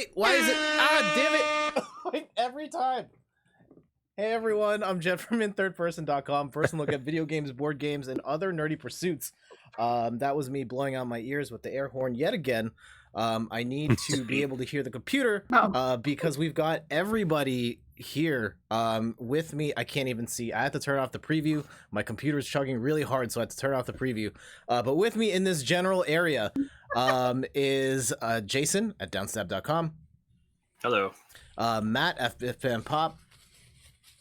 Wait, why is it? Ah, damn it! Like, every time. Hey everyone, I'm Jet from inthirdperson.com. First look at video games, board games, and other nerdy pursuits. That was me blowing out my ears with the air horn yet again. I need to be able to hear the computer because we've got everybody here with me. I can't even see. I had to turn off the preview. My computer's chugging really hard, so I had to turn off the preview. But with me in this general area is Jason at downstab.com. Hello. Matt at FFanPop.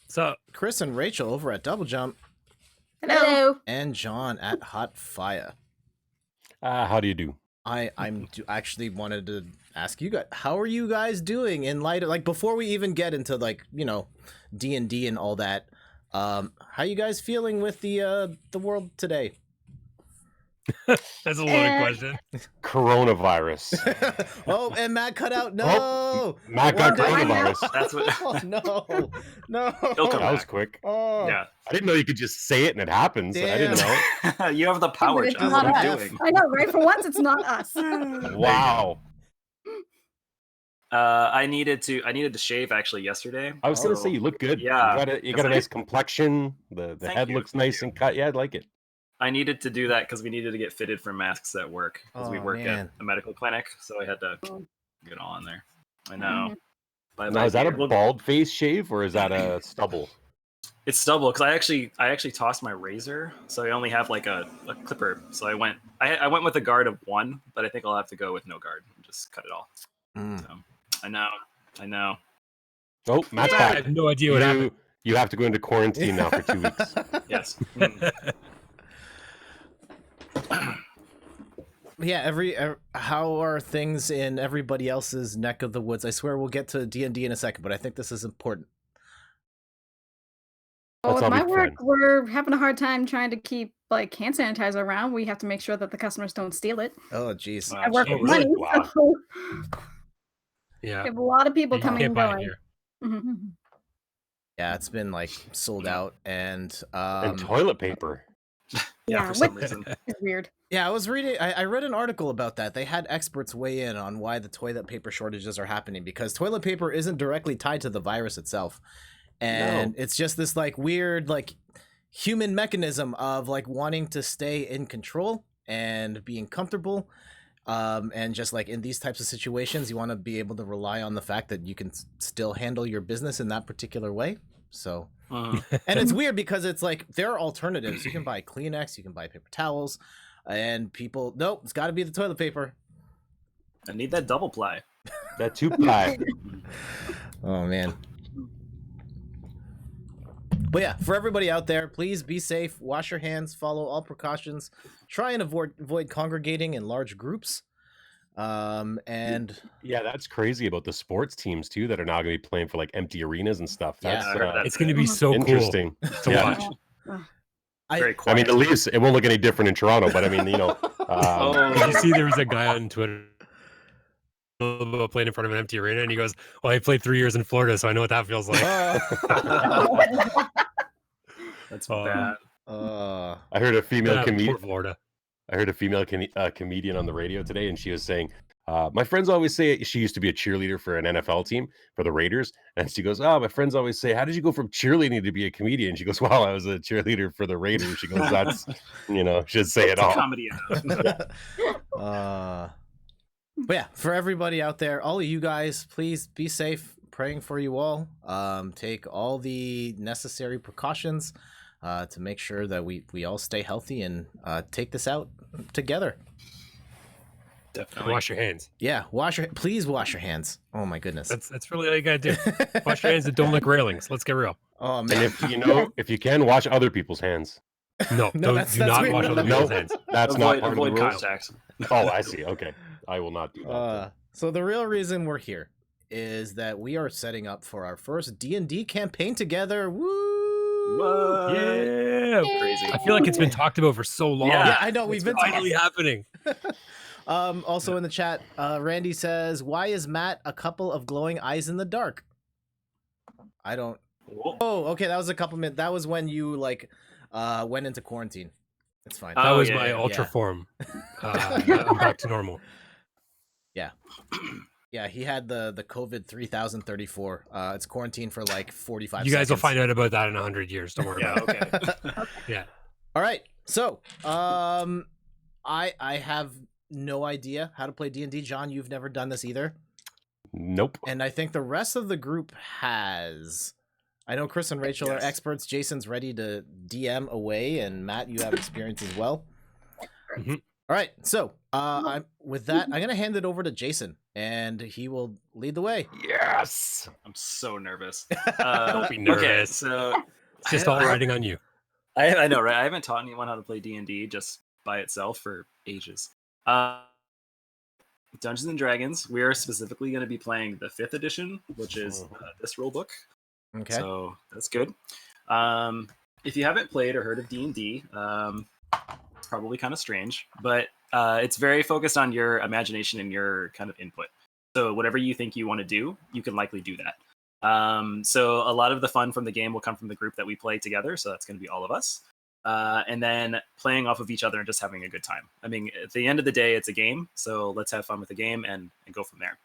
What's up? Kris and Rachel over at Double Jump. Hello. And John at Hot Fire. How do you do? I actually wanted to ask you guys, how are you guys doing in light of, like, before we even get into, like, you know, D&D and all that, how you guys feeling with the world today? That's a loaded question. Coronavirus. Oh, and Matt cut out. No, Matt got coronavirus. That's what. Oh, no. He'll come That was back. quick. Oh, Yeah. I didn't know you could just say it and it happens. I didn't know. You have the power, It's John. not What are you us. doing? I know, right? For once, it's not us. Wow. I needed to shave actually yesterday. I was gonna so- say you look good. Yeah, You got a nice complexion. The Thank head you. looks nice and cut. Yeah, I like it. I needed to do that because we needed to get fitted for masks at work because we Oh, work man. at a medical clinic, so I had to get on there. I know. Mhm. Bye Now, bye, is that a beard. bald face shave or is that a stubble? It's stubble because I actually tossed my razor, so I only have like a clipper. So I went with a guard of 1, but I think I'll have to go with no guard and just cut it all. Mm. So I know. Oh, Matt's I back. have no idea what happened. You have to go into quarantine now for 2 weeks. Yes. Yeah, how are things in everybody else's neck of the woods? I swear we'll get to D&D in a second, but I think this is important. Well, Let's with all my be work, friends. we're having a hard time trying to keep like hand sanitizer around. We have to make sure that the customers don't steal it. Oh, jeez. Wow. I work Oh, with really? money, Wow. so Yeah. we have a lot of people You coming can't and buy it going. here. Mhm. Yeah, it's been like sold out, and And toilet paper. Yeah, Yeah, for some which- reason. It's weird. yeah, I was reading. I read an article about that. They had experts weigh in on why the toilet paper shortages are happening because toilet paper isn't directly tied to the virus itself, and it's just this like weird like human mechanism of like wanting to stay in control and being comfortable. And just like in these types of situations, you want to be able to rely on the fact that you can still handle your business in that particular way. So, and it's weird because it's like there are alternatives. You can buy Kleenex, you can buy paper towels, and people, nope, it's got to be the toilet paper. I need that double ply. That 2-ply. Oh man. But yeah, for everybody out there, please be safe, wash your hands, follow all precautions, try and avoid congregating in large groups. And Yeah, that's crazy about the sports teams too that are now going to be playing for like empty arenas and stuff. Yeah, That's I heard that. It's going to be so interesting. cool to Yeah. watch. Very I quiet. mean, the Leafs, it won't look any different in Toronto, but I mean, you know, Did you see there was a guy on Twitter about playing in front of an empty arena, and he goes, "Well, I played 3 years in Florida, so I know what that feels like." That's Oh. bad. I heard a female Yeah, comedian. poor Florida. I heard a female comedian on the radio today, and she was saying, my friends always say she used to be a cheerleader for an NFL team for the Raiders. And she goes, oh, my friends always say, how did you go from cheerleading to be a comedian? She goes, well, I was a cheerleader for the Raiders. She goes, that's, you know, should say it It's a all. comedy. But yeah, for everybody out there, all of you guys, please be safe. Praying for you all. Take all the necessary precautions to make sure that we all stay healthy and take this out together. Definitely. Wash your hands. Yeah, please wash your hands. Oh my goodness. That's really all you gotta do. Wash your hands and don't lick railings. Let's get real. Oh And man. if you can, wash other people's hands. No, No, do not weird. wash other No. people's hands. That's not part avoid of the rules. contact. Oh, I see. Okay. I will not do that. So the real reason we're here is that we are setting up for our first D&D campaign together. Woo! What? Yeah, Crazy. I feel like it's been talked about for so long. Yeah. Yeah, I know. We've It's been finally happening. Also in the chat, Randy says, "Why is Matt a couple of glowing eyes in the dark?" I don't. Whoa. Oh, okay. That was a compliment. That was when you like went into quarantine. It's fine. That Oh, was yeah, my yeah, ultra yeah. form. I'm back to normal. Yeah. Yeah, he had the COVID 3034. It's quarantined for like 45 You guys will seconds. find out about that in 100 years. Don't worry Yeah, about it. okay. Yeah. All right. So, I have no idea how to play D&D. John, you've never done this either. Nope. And I think the rest of the group has. I know Kris and Rachel are Yes. experts. Jason's ready to DM away, and Matt, you have experience as well. Mhm. All right, so with that, I'm gonna hand it over to Jason, and he will lead the way. Yes. I'm so nervous. Don't be Okay, nervous. so It's just all riding on you. I know, right? I haven't taught anyone how to play D&D just by itself for ages. Dungeons and Dragons. We are specifically going to be playing the 5th edition, which is this rule book. Okay. So that's good. If you haven't played or heard of D&D, it's probably kind of strange, but it's very focused on your imagination and your kind of input. So whatever you think you want to do, you can likely do that. So a lot of the fun from the game will come from the group that we play together. So that's going to be all of us. And then playing off of each other and just having a good time. I mean, at the end of the day, it's a game. So let's have fun with the game and go from there.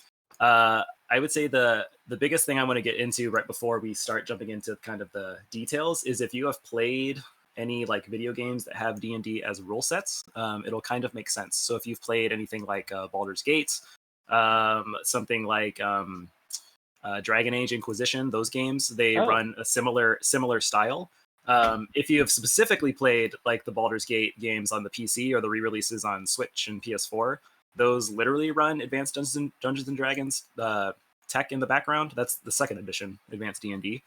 I would say the biggest thing I want to get into right before we start jumping into kind of the details is if you have played any like video games that have D&D as rule sets, it'll kind of make sense. So if you've played anything like Baldur's Gate, something like Dragon Age Inquisition, those games, they run a similar style. If you have specifically played like the Baldur's Gate games on the PC or the re-releases on Switch and PS4, those literally run Advanced Dungeons and Dragons tech in the background. That's the 2nd edition Advanced D&D.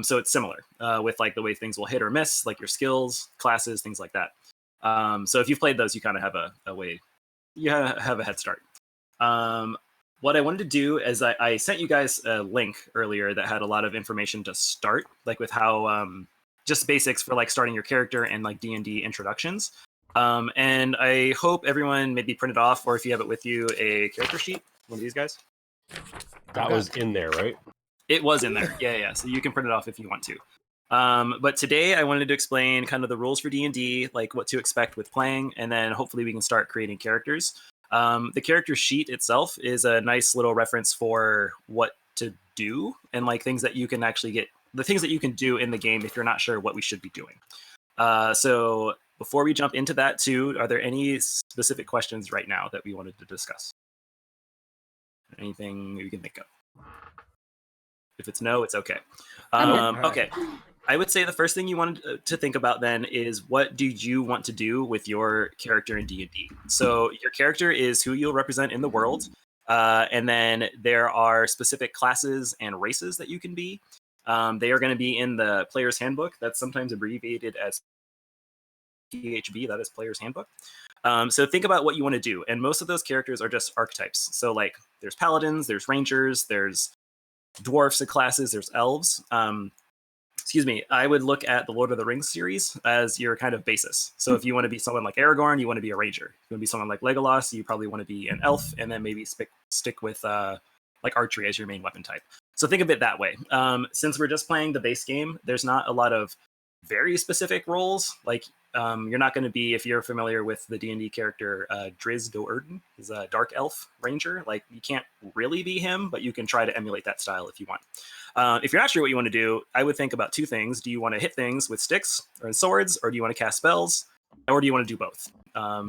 So it's similar with like the way things will hit or miss, like your skills, classes, things like that. So if you've played those, you kind of have a way, you have a head start. What I wanted to do is I sent you guys a link earlier that had a lot of information to start, like with how just basics for like starting your character and like D&D introductions. And I hope everyone maybe printed off, or if you have it with you, a character sheet, one of these guys. That was in there, right? It was in there. Yeah. So you can print it off if you want to. But today I wanted to explain kind of the rules for D&D, like what to expect with playing, and then hopefully we can start creating characters. The character sheet itself is a nice little reference for what to do and like things that you can actually get, the things that you can do in the game if you're not sure what we should be doing. So before we jump into that too, are there any specific questions right now that we wanted to discuss? Anything you can think of? If it's no, it's okay. Okay. I would say the first thing you wanted to think about then is what do you want to do with your character in D&D? So your character is who you'll represent in the world. And then there are specific classes and races that you can be. They are going to be in the player's handbook. That's sometimes abbreviated as PHB, that is player's handbook. So think about what you want to do. And most of those characters are just archetypes. So like there's paladins, there's rangers, there's dwarfs and classes, there's elves. I would look at the Lord of the Rings series as your kind of basis. So if you want to be someone like Aragorn, you want to be a ranger. If you want to be someone like Legolas, you probably want to be an elf, and then maybe stick with like archery as your main weapon type. So think of it that way. Since we're just playing the base game, there's not a lot of very specific roles. Like you're not going to be, if you're familiar with the D&D character Driz Do'Urden, is a dark elf ranger. Like you can't really be him, but you can try to emulate that style if you want. If you're not sure what you want to do, I would think about two things. Do you want to hit things with sticks or swords, or do you want to cast spells, or do you want to do both?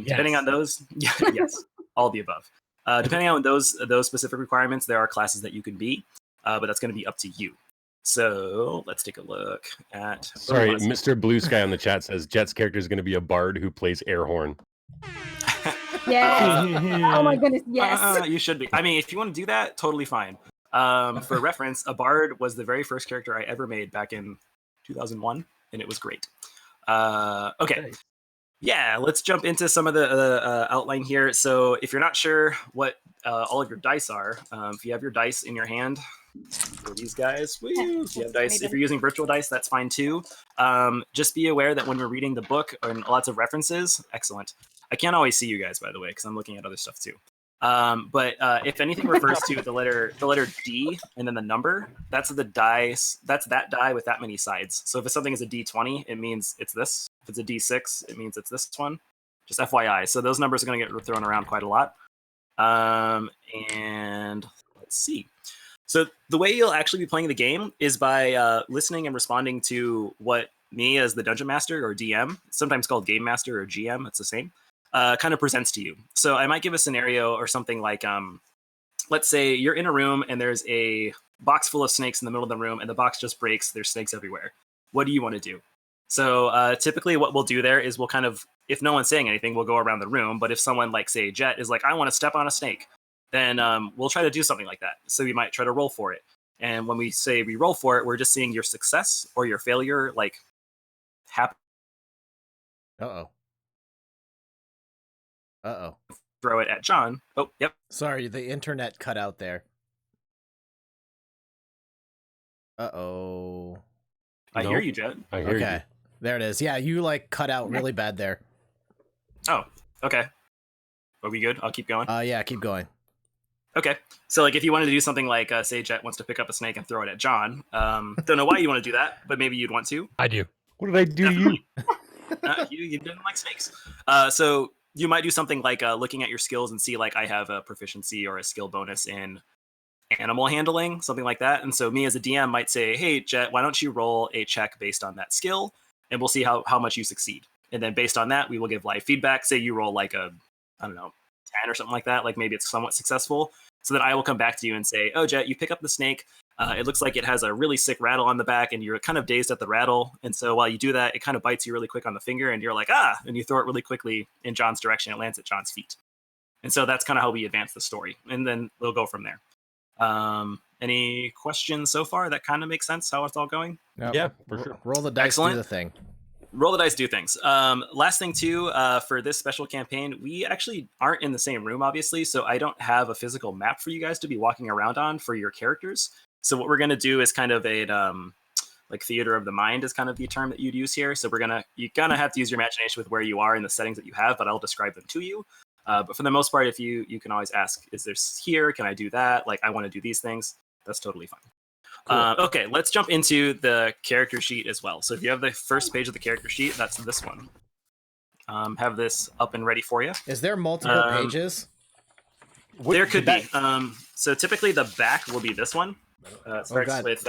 Depending on those, yes, all the above. Depending on those specific requirements, there are classes that you can be, but that's going to be up to you. So let's take a look at. Sorry, Mr. Blue Sky on the chat says Jet's character is going to be a bard who plays air horn. Yes. Oh my goodness, yes. You should be. I mean, if you want to do that, totally fine. For reference, a bard was the very first character I ever made back in 2001, and it was great. Okay. Yeah, let's jump into some of the outline here. So if you're not sure what all of your dice are, if you have your dice in your hand, for these guys, woo, if you have dice, if you're using virtual dice, that's fine too. Just be aware that when we're reading the book and lots of references, excellent. I can't always see you guys, by the way, because I'm looking at other stuff too. But if anything refers to the letter D and then the number, that's the dice. That's that die with that many sides. So if something is a D20, it means it's this. If it's a D6, it means it's this one. Just FYI. So those numbers are going to get thrown around quite a lot. And let's see. So the way you'll actually be playing the game is by listening and responding to what me as the Dungeon Master or DM, sometimes called Game Master or GM, it's the same, kind of presents to you. So I might give a scenario or something like, let's say you're in a room and there's a box full of snakes in the middle of the room and the box just breaks, there's snakes everywhere. What do you want to do? So typically what we'll do there is we'll kind of, if no one's saying anything, we'll go around the room. But if someone like, say, Jet is like, I want to step on a snake, then we'll try to do something like that. So we might try to roll for it. And when we say we roll for it, we're just seeing your success or your failure, like, happen. Uh-oh. Uh-oh. Throw it at John. Oh, yep. Sorry, the internet cut out there. Uh-oh. I hear you, Jet. I hear you. Okay. There it is. Yeah, you like cut out really bad there. Oh, okay. Are we good? I'll keep going. Yeah, keep going. Okay. So like if you wanted to do something like say Jet wants to pick up a snake and throw it at John. Don't know why you want to do that, but maybe you'd want to. I do. What did I do to you? You didn't like snakes. So you might do something like looking at your skills and see like I have a proficiency or a skill bonus in animal handling, something like that. And so me as a DM might say, hey, Jet, why don't you roll a check based on that skill? And we'll see how much you succeed. And then based on that, we will give live feedback. Say you roll like a, I don't know, 10 or something like that. Like maybe it's somewhat successful. So then I will come back to you and say, oh, Jet, you pick up the snake. It looks like it has a really sick rattle on the back and you're kind of dazed at the rattle. And so while you do that, it kind of bites you really quick on the finger and you're like, ah, and you throw it really quickly in John's direction. It lands at John's feet. And so that's kind of how we advance the story. And then we'll go from there. Any questions so far? That kind of makes sense how it's all going? Yep. Yeah, for sure. Roll the dice, Excellent. do the thing. Roll the dice, do things. Last thing too, for this special campaign, we actually aren't in the same room, obviously, so I don't have a physical map for you guys to be walking around on for your characters. So what we're going to do is kind of a like theater of the mind is kind of the term that you'd use here. So you're gonna have to use your imagination with where you are in the settings that you have, but I'll describe them to you. But for the most part, if you can always ask, is this here? Can I do that? Like I want to do these things. That's totally fine. Cool. Okay, let's jump into the character sheet as well. So if you have the first page of the character sheet, that's this one. Have this up and ready for you. Is there multiple pages? There could be. So typically the back will be this one. It starts with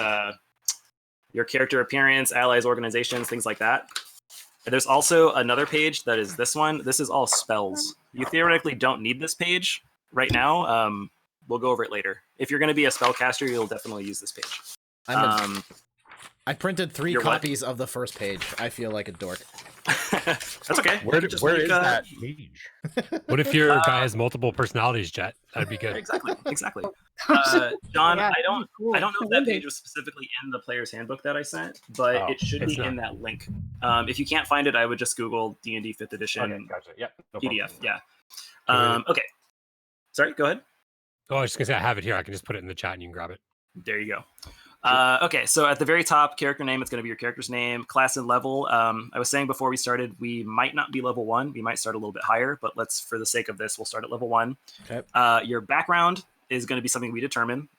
your character appearance, allies, organizations, things like that. And there's also another page that is this one. This is all spells. You theoretically don't need this page right now. We'll go over it later. If you're going to be a spellcaster, you'll definitely use this page. I printed 3 copies of the first page. I feel like a dork. That's okay. Where is that page? What if your guy has multiple personalities, Jet? That'd be good. Exactly. John, Yeah, I don't cool. know if that page was specifically in the player's handbook that I sent, but it should be in that link. If you can't find it, I would just Google D&D 5th edition Okay, gotcha. Yeah, no PDF. problem. Yeah. Okay. Sorry, go ahead. Oh, I was just gonna say I have it here. I can just put it in the chat and you can grab it. There you go. Okay, so at the very top, character name, it's going to be your character's name, class and level. I was saying before we started, we might not be level 1. We might start a little bit higher, but for the sake of this, we'll start at level 1. Okay. Your background is going to be something we determine,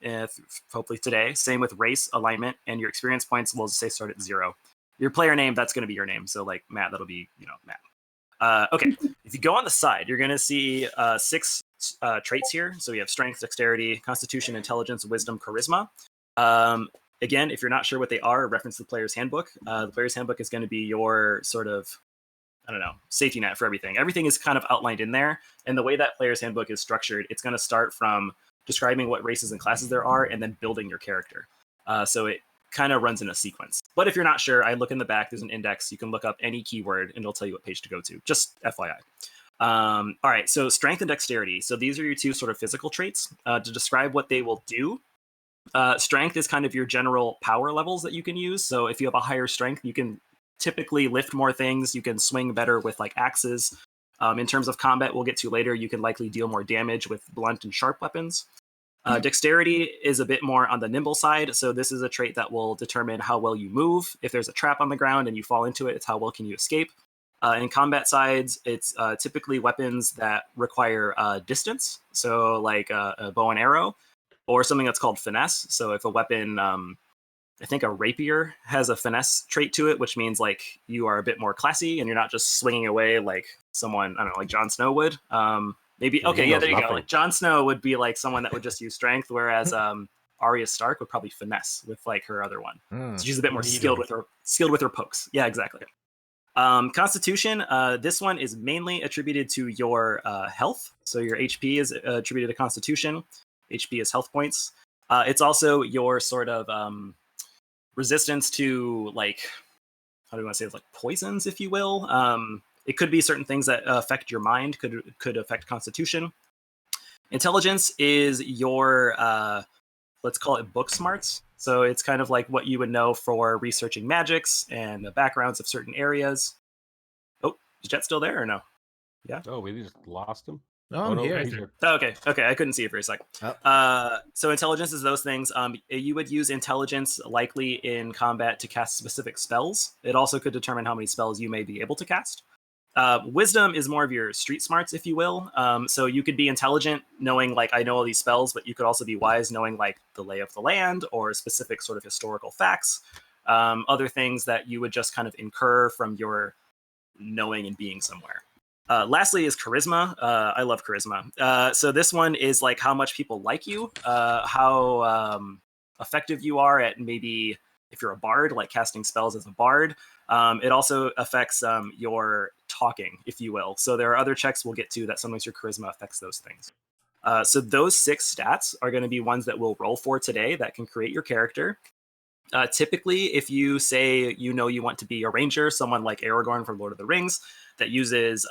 hopefully today. Same with race, alignment, and your experience points, we'll just say start at 0. Your player name, that's going to be your name. So like Matt, that'll be, Matt. Okay, if you go on the side, you're going to see 6 traits here. So we have strength, dexterity, constitution, intelligence, wisdom, charisma. Again, if you're not sure what they are, reference the player's handbook. The player's handbook is going to be your sort of, safety net for everything. Everything is kind of outlined in there. And the way that player's handbook is structured, it's going to start from describing what races and classes there are and then building your character. So it kind of runs in a sequence. But if you're not sure, I look in the back, there's an index. You can look up any keyword and it'll tell you what page to go to. Just FYI. All right, so strength and dexterity. So these are your 2 sort of physical traits. To describe what they will do, strength is kind of your general power levels that you can use. So if you have a higher strength, you can typically lift more things. You can swing better with like axes. In terms of combat, we'll get to later, you can likely deal more damage with blunt and sharp weapons. Dexterity is a bit more on the nimble side. So this is a trait that will determine how well you move. If there's a trap on the ground and you fall into it, it's how well can you escape. In combat sides, it's typically weapons that require distance. So like a bow and arrow, or something that's called finesse. So if a weapon, I think a rapier has a finesse trait to it, which means like you are a bit more classy and you're not just swinging away like someone, I don't know, like Jon Snow would. Maybe Yeah, he okay, yeah, knows there you go. nothing. Like Jon Snow would be like someone that would just use strength, whereas Arya Stark would probably finesse with like her other one. Hmm. So she's a bit more Neato. skilled with her pokes. Yeah, exactly. Constitution. This one is mainly attributed to your health. So your HP is attributed to Constitution. HP is health points. It's also your sort of resistance to like, how do you want to say it? Like poisons, if you will. It could be certain things that affect your mind. Could affect Constitution. Intelligence is your let's call it book smarts. So it's kind of like what you would know for researching magics and the backgrounds of certain areas. Oh, is Jet still there or no? Oh, we just lost him. Oh, I'm here. right he's there. Oh, okay, I couldn't see it for a sec. Oh. So intelligence is those things. You would use intelligence likely in combat to cast specific spells. It also could determine how many spells you may be able to cast. Wisdom is more of your street smarts, if you will. So you could be intelligent, knowing like I know all these spells, but you could also be wise, knowing like the lay of the land or specific sort of historical facts. Other things that you would just kind of incur from your knowing and being somewhere. Lastly is charisma. I love charisma. So this one is like how much people like you, how effective you are at maybe if you're a bard, like casting spells as a bard. It also affects your talking, if you will. So there are other checks we'll get to that sometimes your charisma affects those things. So those 6 stats are going to be ones that we'll roll for today that can create your character. Typically, if you say you want to be a ranger, someone like Aragorn from Lord of the Rings that uses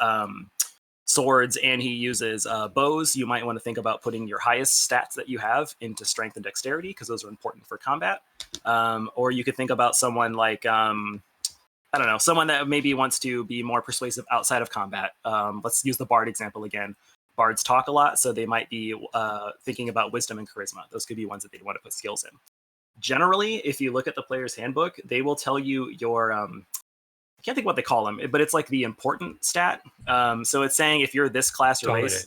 swords and he uses bows, you might want to think about putting your highest stats that you have into strength and dexterity because those are important for combat. Or you could think about someone like I don't know, someone that maybe wants to be more persuasive outside of combat. Let's use the bard example again. Bards talk a lot, so they might be thinking about wisdom and charisma. Those could be ones that they'd want to put skills in. Generally, if you look at the player's handbook, they will tell you your I can't think what they call them, but it's like the important stat. So it's saying if you're this class or race,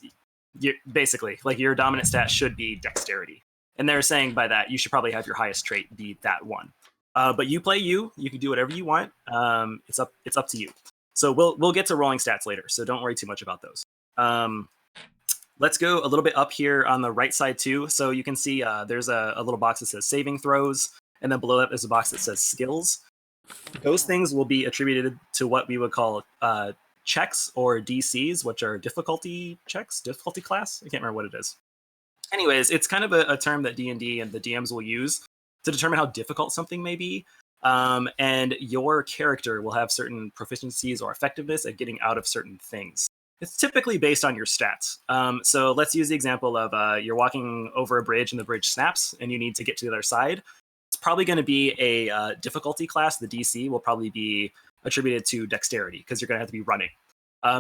you basically like your dominant stat should be dexterity. And they're saying by that you should probably have your highest trait be that one. But you play you can do whatever you want. It's up to you. So we'll get to rolling stats later, so don't worry too much about those. Let's go a little bit up here on the right side too. So you can see there's a little box that says saving throws, and then below that there's a box that says skills. Those things will be attributed to what we would call checks or DCs, which are difficulty checks, difficulty class. I can't remember what it is. Anyways, it's kind of a term that D&D and the DMs will use to determine how difficult something may be. And your character will have certain proficiencies or effectiveness at getting out of certain things. It's typically based on your stats. So let's use the example of you're walking over a bridge and the bridge snaps and you need to get to the other side. It's probably going to be a difficulty class. The DC will probably be attributed to dexterity because you're going to have to be running.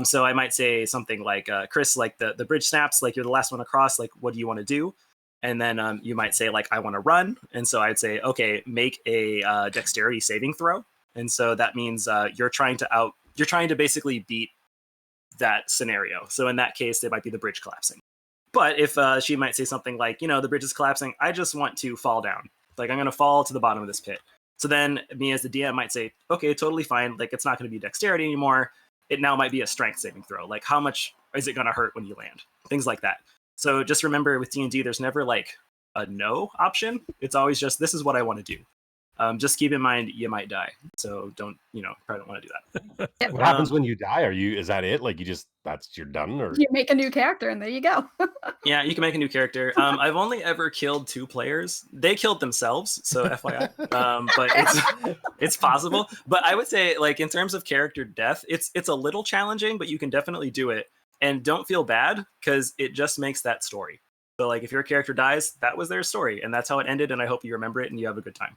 So I might say something like, Kris, like the bridge snaps, like you're the last one across, like what do you want to do? And then you might say like, I want to run. And so I'd say, okay, make a dexterity saving throw. And so that means you're trying to basically beat that scenario. So in that case, it might be the bridge collapsing. But if she might say something like, the bridge is collapsing, I just want to fall down. Like I'm going to fall to the bottom of this pit. So then me as the DM might say, okay, totally fine. Like it's not going to be dexterity anymore. It now might be a strength saving throw. Like how much is it going to hurt when you land? Things like that. So just remember with D&D, there's never like a no option. It's always just, this is what I want to do. Just keep in mind, you might die. So don't, probably don't want to do that. What happens when you die? Is that it? Like you're done or? You make a new character and there you go. Yeah, you can make a new character. I've only ever killed 2 players. They killed themselves, so FYI. But it's possible. But I would say, like in terms of character death, it's a little challenging, but you can definitely do it. And don't feel bad because it just makes that story. So like if your character dies, that was their story, and that's how it ended. And I hope you remember it and you have a good time.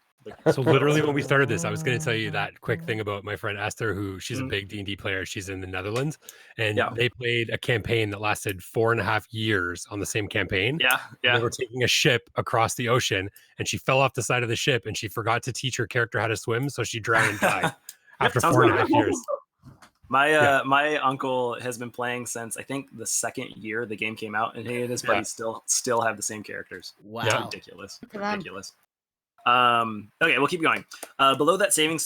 So literally when we started this, I was going to tell you that quick thing about my friend Esther, who she's a big D&D player. She's in the Netherlands, and they played a campaign that lasted 4.5 years on the same campaign. Yeah. They were taking a ship across the ocean, and she fell off the side of the ship, and she forgot to teach her character how to swim, so she drowned and died after 4.5 years. My uncle has been playing since I think the 2nd year the game came out, and he and his buddies still have the same characters. Wow. It's ridiculous. Okay, we'll keep going. Below that saving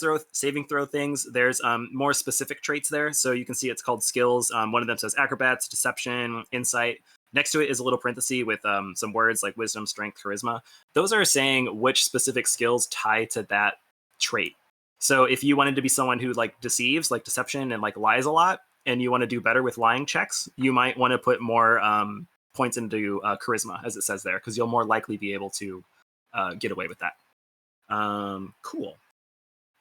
throw things, there's more specific traits there. So you can see it's called skills. One of them says acrobats, deception, insight. Next to it is a little parenthesis with some words like wisdom, strength, charisma. Those are saying which specific skills tie to that trait. So if you wanted to be someone who like deceives, like deception and like lies a lot, and you want to do better with lying checks, you might want to put more points into charisma, as it says there, because you'll more likely be able to get away with that. Cool.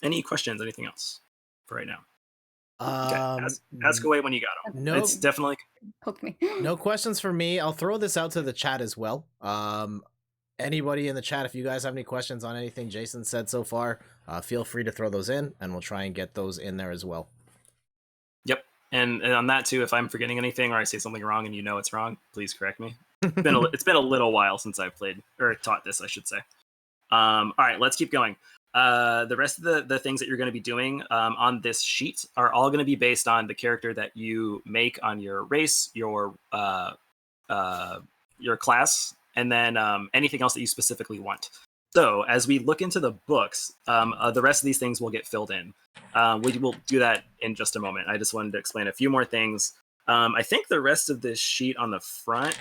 Any questions? Anything else for right now? Okay. Ask away when you got them. No, it's definitely Poke me. no questions for me. I'll throw this out to the chat as well. Anybody in the chat, if you guys have any questions on anything Jason said so far, feel free to throw those in, and we'll try and get those in there as well. Yep. And on that too, if I'm forgetting anything or I say something wrong and you know it's wrong, please correct me. It's been a little while since I've played or taught this, I should say. All right, let's keep going. The rest of the things that you're going to be doing on this sheet are all going to be based on the character that you make on your race, your class, and then anything else that you specifically want. So as we look into the books, the rest of these things will get filled in. We will do that in just a moment. I just wanted to explain a few more things. I think the rest of this sheet on the front,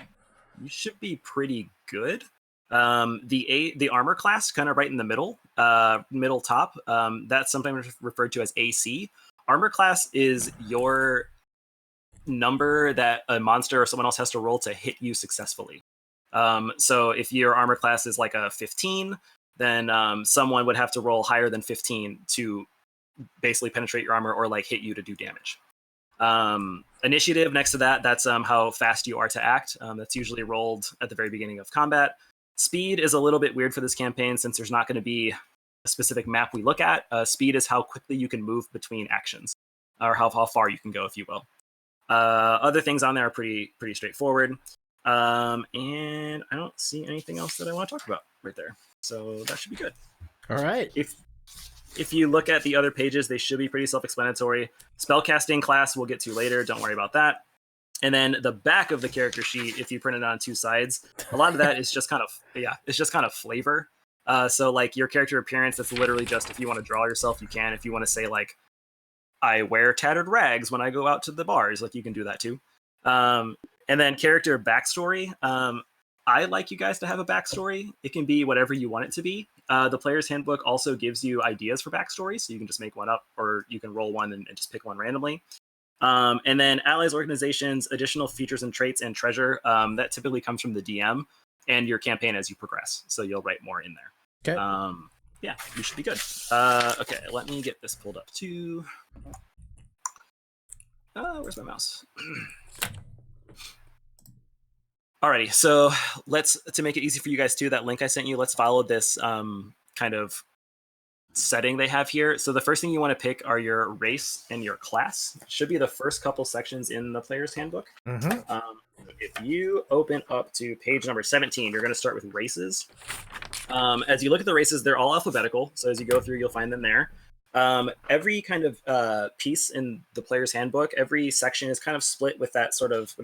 you should be pretty good. The armor class, kind of right in the middle top, that's sometimes referred to as AC. Armor class is your number that a monster or someone else has to roll to hit you successfully. So if your armor class is like a 15, then someone would have to roll higher than 15 to basically penetrate your armor or like hit you to do damage. Initiative next to that's how fast you are to act. That's usually rolled at the very beginning of combat. Speed is a little bit weird for this campaign since there's not going to be a specific map we look at. Speed is how quickly you can move between actions, or how far you can go, if you will. Other things on there are pretty straightforward. And I don't see anything else that I want to talk about right there. So that should be good. All right. If you look at the other pages, they should be pretty self-explanatory. Spellcasting class we'll get to later. Don't worry about that. And then the back of the character sheet, if you print it on two sides, a lot of that is just kind of flavor. So like your character appearance, that's literally just if you want to draw yourself, you can. If you want to say like, I wear tattered rags when I go out to the bars, like you can do that too. And then character backstory. I like you guys to have a backstory. It can be whatever you want it to be. The player's handbook also gives you ideas for backstory, so you can just make one up, or you can roll one and just pick one randomly. And then allies, organizations, additional features and traits, and treasure. That typically comes from the DM and your campaign as you progress. So you'll write more in there. Okay. Yeah, you should be good. Okay, let me get this pulled up too. Where's my mouse? Alrighty, so to make it easy for you guys too, that link I sent you, let's follow this kind of setting they have here. So the first thing you want to pick are your race and your class. It should be the first couple sections in the player's handbook. Mm-hmm. If you open up to page number 17, you're going to start with races. As you look at the races, they're all alphabetical. So as you go through, you'll find them there. Every kind of piece in the player's handbook, every section is kind of split with that sort of,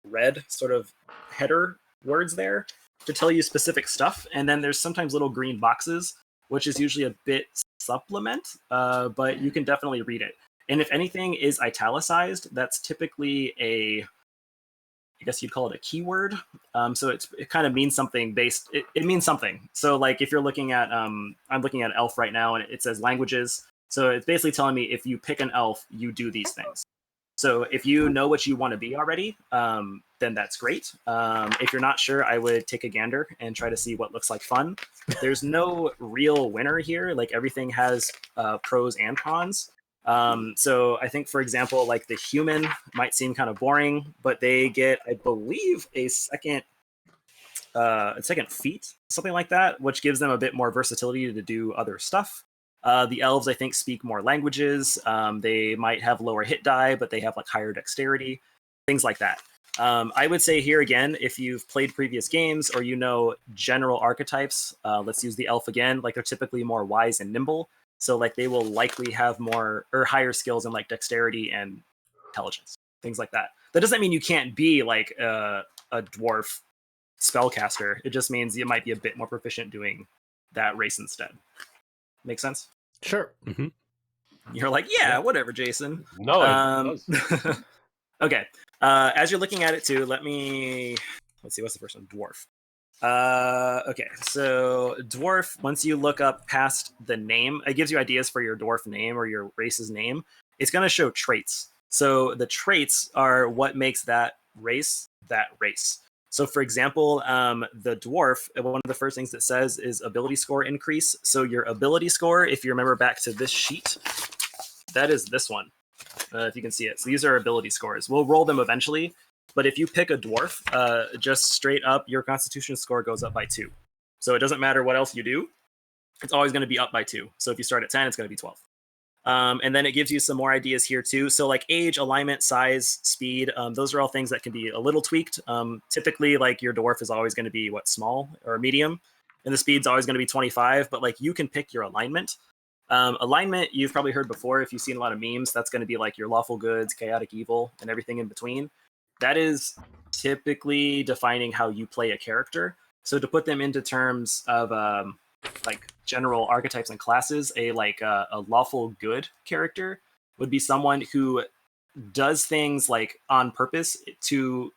red sort of header words there to tell you specific stuff. And then there's sometimes little green boxes, which is usually a bit supplement, but you can definitely read it. And if anything is italicized, that's typically I guess you'd call it a keyword. So it kind of means something it means something. So like if you're looking at, I'm looking at elf right now and it says languages. So it's basically telling me if you pick an elf, you do these things. So if you know what you want to be already, then that's great. If you're not sure, I would take a gander and try to see what looks like fun. There's no real winner here. Like everything has pros and cons. So I think, for example, like the human might seem kind of boring, but they get, I believe, a second feat, something like that, which gives them a bit more versatility to do other stuff. The elves, I think, speak more languages. They might have lower hit die, but they have like higher dexterity, things like that. I would say here again, if you've played previous games or you know general archetypes, let's use the elf again. Like they're typically more wise and nimble, so like they will likely have more or higher skills in like dexterity and intelligence, things like that. That doesn't mean you can't be like a dwarf spellcaster. It just means you might be a bit more proficient doing that race instead. Make sense? Sure. Mm-hmm. You're like, yeah, whatever, Jason. No, it does. Okay. As you're looking at it too, let's see, what's the first one? Dwarf. Okay, so dwarf, once you look up past the name, it gives you ideas for your dwarf name or your race's name. It's going to show traits. So the traits are what makes that race that race. So for example, the dwarf, one of the first things it says is ability score increase. So your ability score, if you remember back to this sheet, that is this one, if you can see it. So these are ability scores. We'll roll them eventually. But if you pick a dwarf, just straight up, your constitution score goes up by 2. So it doesn't matter what else you do. It's always going to be up by 2. So if you start at 10, it's going to be 12. And then it gives you some more ideas here too. So like age, alignment, size, speed, those are all things that can be a little tweaked. Typically, like your dwarf is always going to be small or medium, and the speed's always going to be 25. But like you can pick your alignment. Alignment, you've probably heard before if you've seen a lot of memes. That's going to be like your lawful goods, chaotic evil, and everything in between. That is typically defining how you play a character. So to put them into terms of like general archetypes and classes, a lawful good character would be someone who does things like on purpose to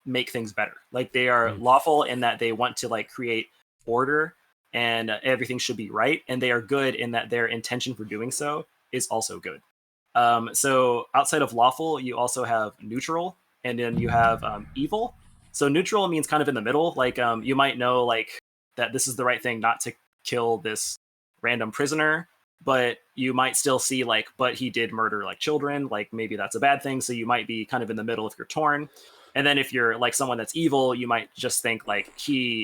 make things better. Like they are lawful in that they want to like create order and everything should be right. And they are good in that their intention for doing so is also good. So outside of lawful, you also have neutral, and then you have evil. So neutral means kind of in the middle. Like you might know like that this is the right thing not to kill this random prisoner, but you might still see like, but he did murder like children. Like maybe that's a bad thing. So you might be kind of in the middle if you're torn. And then if you're like someone that's evil, you might just think like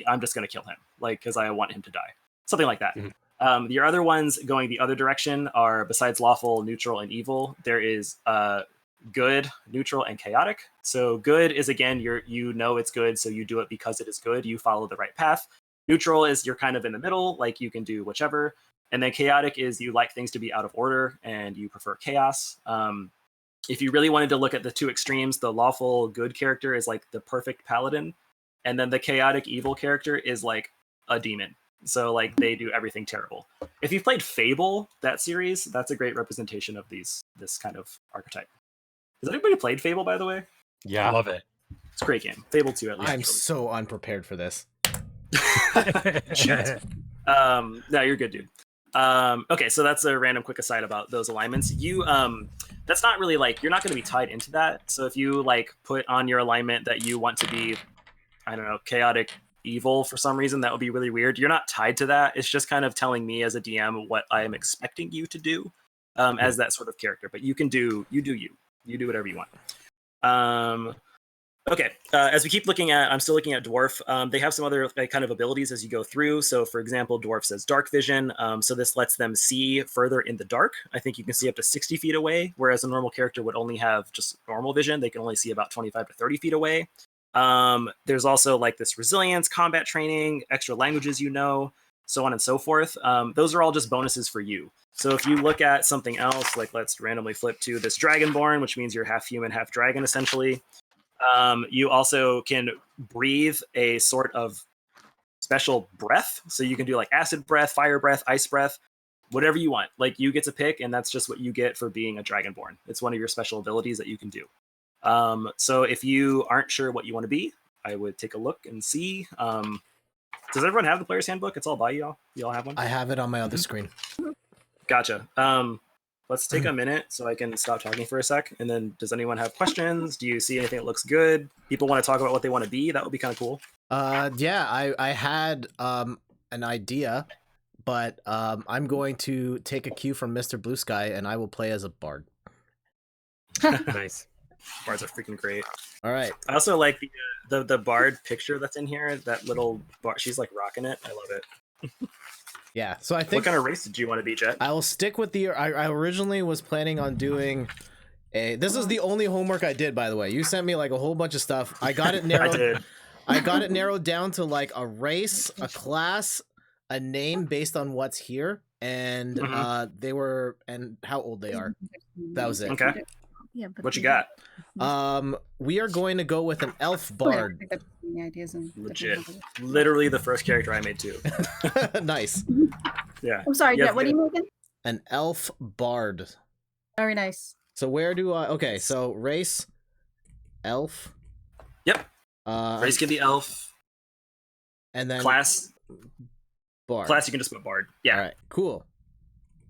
I'm just going to kill him, like because I want him to die, something like that. Mm-hmm. Your other ones going the other direction are, besides lawful, neutral, and evil, there is good, neutral, and chaotic. So good is, again, you know it's good, so you do it because it is good. You follow the right path. Neutral is you're kind of in the middle, like you can do whichever. And then chaotic is you like things to be out of order and you prefer chaos. If you really wanted to look at the two extremes, the lawful good character is like the perfect paladin, and then the chaotic evil character is like a demon. So like they do everything terrible. If you've played Fable, that series, that's a great representation of this kind of archetype. Has anybody played Fable, by the way? Yeah, I love it. It's a great game. Fable 2, at least. I'm so unprepared for this. No, you're good, dude. Okay, so that's a random quick aside about those alignments. You that's not really like, you're not going to be tied into that. So if you like put on your alignment that you want to be, I don't know, chaotic evil for some reason, that would be really weird. You're not tied to that. It's just kind of telling me as a DM what I am expecting you to do as that sort of character. But you do you whatever you want. Okay, as we keep looking at, I'm still looking at dwarf. They have some other kind of abilities as you go through. So for example, dwarf says dark vision. So this lets them see further in the dark. I think you can see up to 60 feet away, whereas a normal character would only have just normal vision. They can only see about 25 to 30 feet away. There's also like this resilience, combat training, extra languages, so on and so forth. Those are all just bonuses for you. So if you look at something else, like let's randomly flip to this Dragonborn, which means you're half human, half dragon, essentially. You also can breathe a sort of special breath. So you can do like acid breath, fire breath, ice breath, whatever you want. Like you get to pick, and that's just what you get for being a Dragonborn. It's one of your special abilities that you can do. So if you aren't sure what you want to be, I would take a look and see. Does everyone have the player's handbook? It's all by y'all. You all have one? I have it on my other screen. Gotcha. Let's take a minute so I can stop talking for a sec. And then does anyone have questions? Do you see anything that looks good? People want to talk about what they want to be? That would be kind of cool. Yeah, I had an idea, but I'm going to take a cue from Mr. Blue Sky, and I will play as a bard. Nice. Bards are freaking great. All right. I also like the bard picture that's in here. That little bard, she's like rocking it. I love it. Yeah, so I think... What kind of race did you want to be, Jet? I will stick with the... I originally was planning on doing a... This is the only homework I did, by the way. You sent me like a whole bunch of stuff. I got it narrowed... I did. I got it narrowed down to like a race, a class, a name based on what's here, and they were... and how old they are. That was it. Okay. Yeah, but What you got? We are going to go with an elf bard. Legit. Literally the first character I made too. Nice. Yeah. I'm sorry, Jet, what are you making? An elf bard. Very nice. So where do I? Okay, so race, elf. Yep. Race can be elf. And then class. Bard. Class you can just put bard. Yeah. All right. Cool.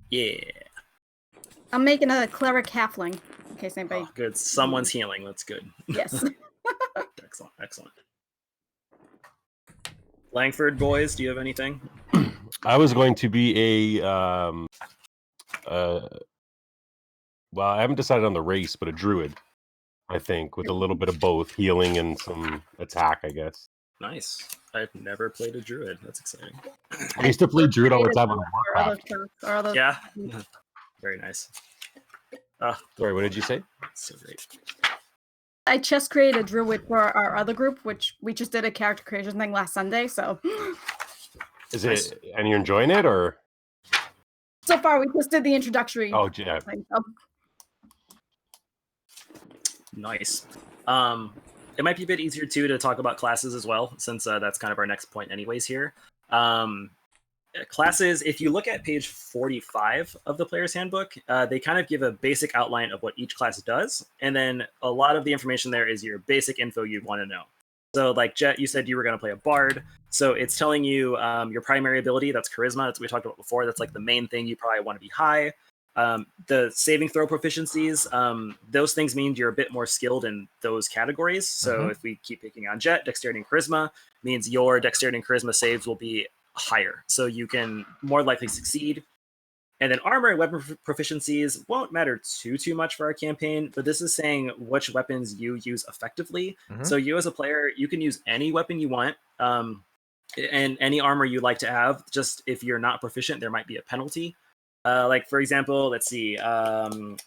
Yeah. I'm making a cleric halfling. In case anybody. Oh, good. Someone's healing. That's good. Yes. Excellent. Excellent. Langford boys, do you have anything? I was going to be a well, I haven't decided on the race, but a druid, I think, with a little bit of both healing and some attack, I guess. Nice. I've never played a druid. That's exciting. I used to play druid all the time on Warcraft. Yeah. Very nice. Sorry, what did you say? So great. I just created a druid for our other group, which we just did a character creation thing last Sunday. So, is it? And you're enjoying it, or? So far, we just did the introductory. Oh, yeah. Thing. Nice. It might be a bit easier too to talk about classes as well, since that's kind of our next point, anyways. Here, classes. If you look at page 45 of the Player's Handbook, they kind of give a basic outline of what each class does, and then a lot of the information there is your basic info you'd want to know. So, like Jet, you said you were going to play a bard, so it's telling you your primary ability. That's charisma. That's what we talked about before. That's like the main thing you probably want to be high. The saving throw proficiencies, those things mean you're a bit more skilled in those categories. So if we keep picking on Jet, dexterity and charisma means your dexterity and charisma saves will be higher, so you can more likely succeed. And then armor and weapon proficiencies won't matter too much for our campaign, but this is saying which weapons you use effectively. So you as a player, you can use any weapon you want, and any armor you like to have. Just if you're not proficient, there might be a penalty. Like, for example, let's see,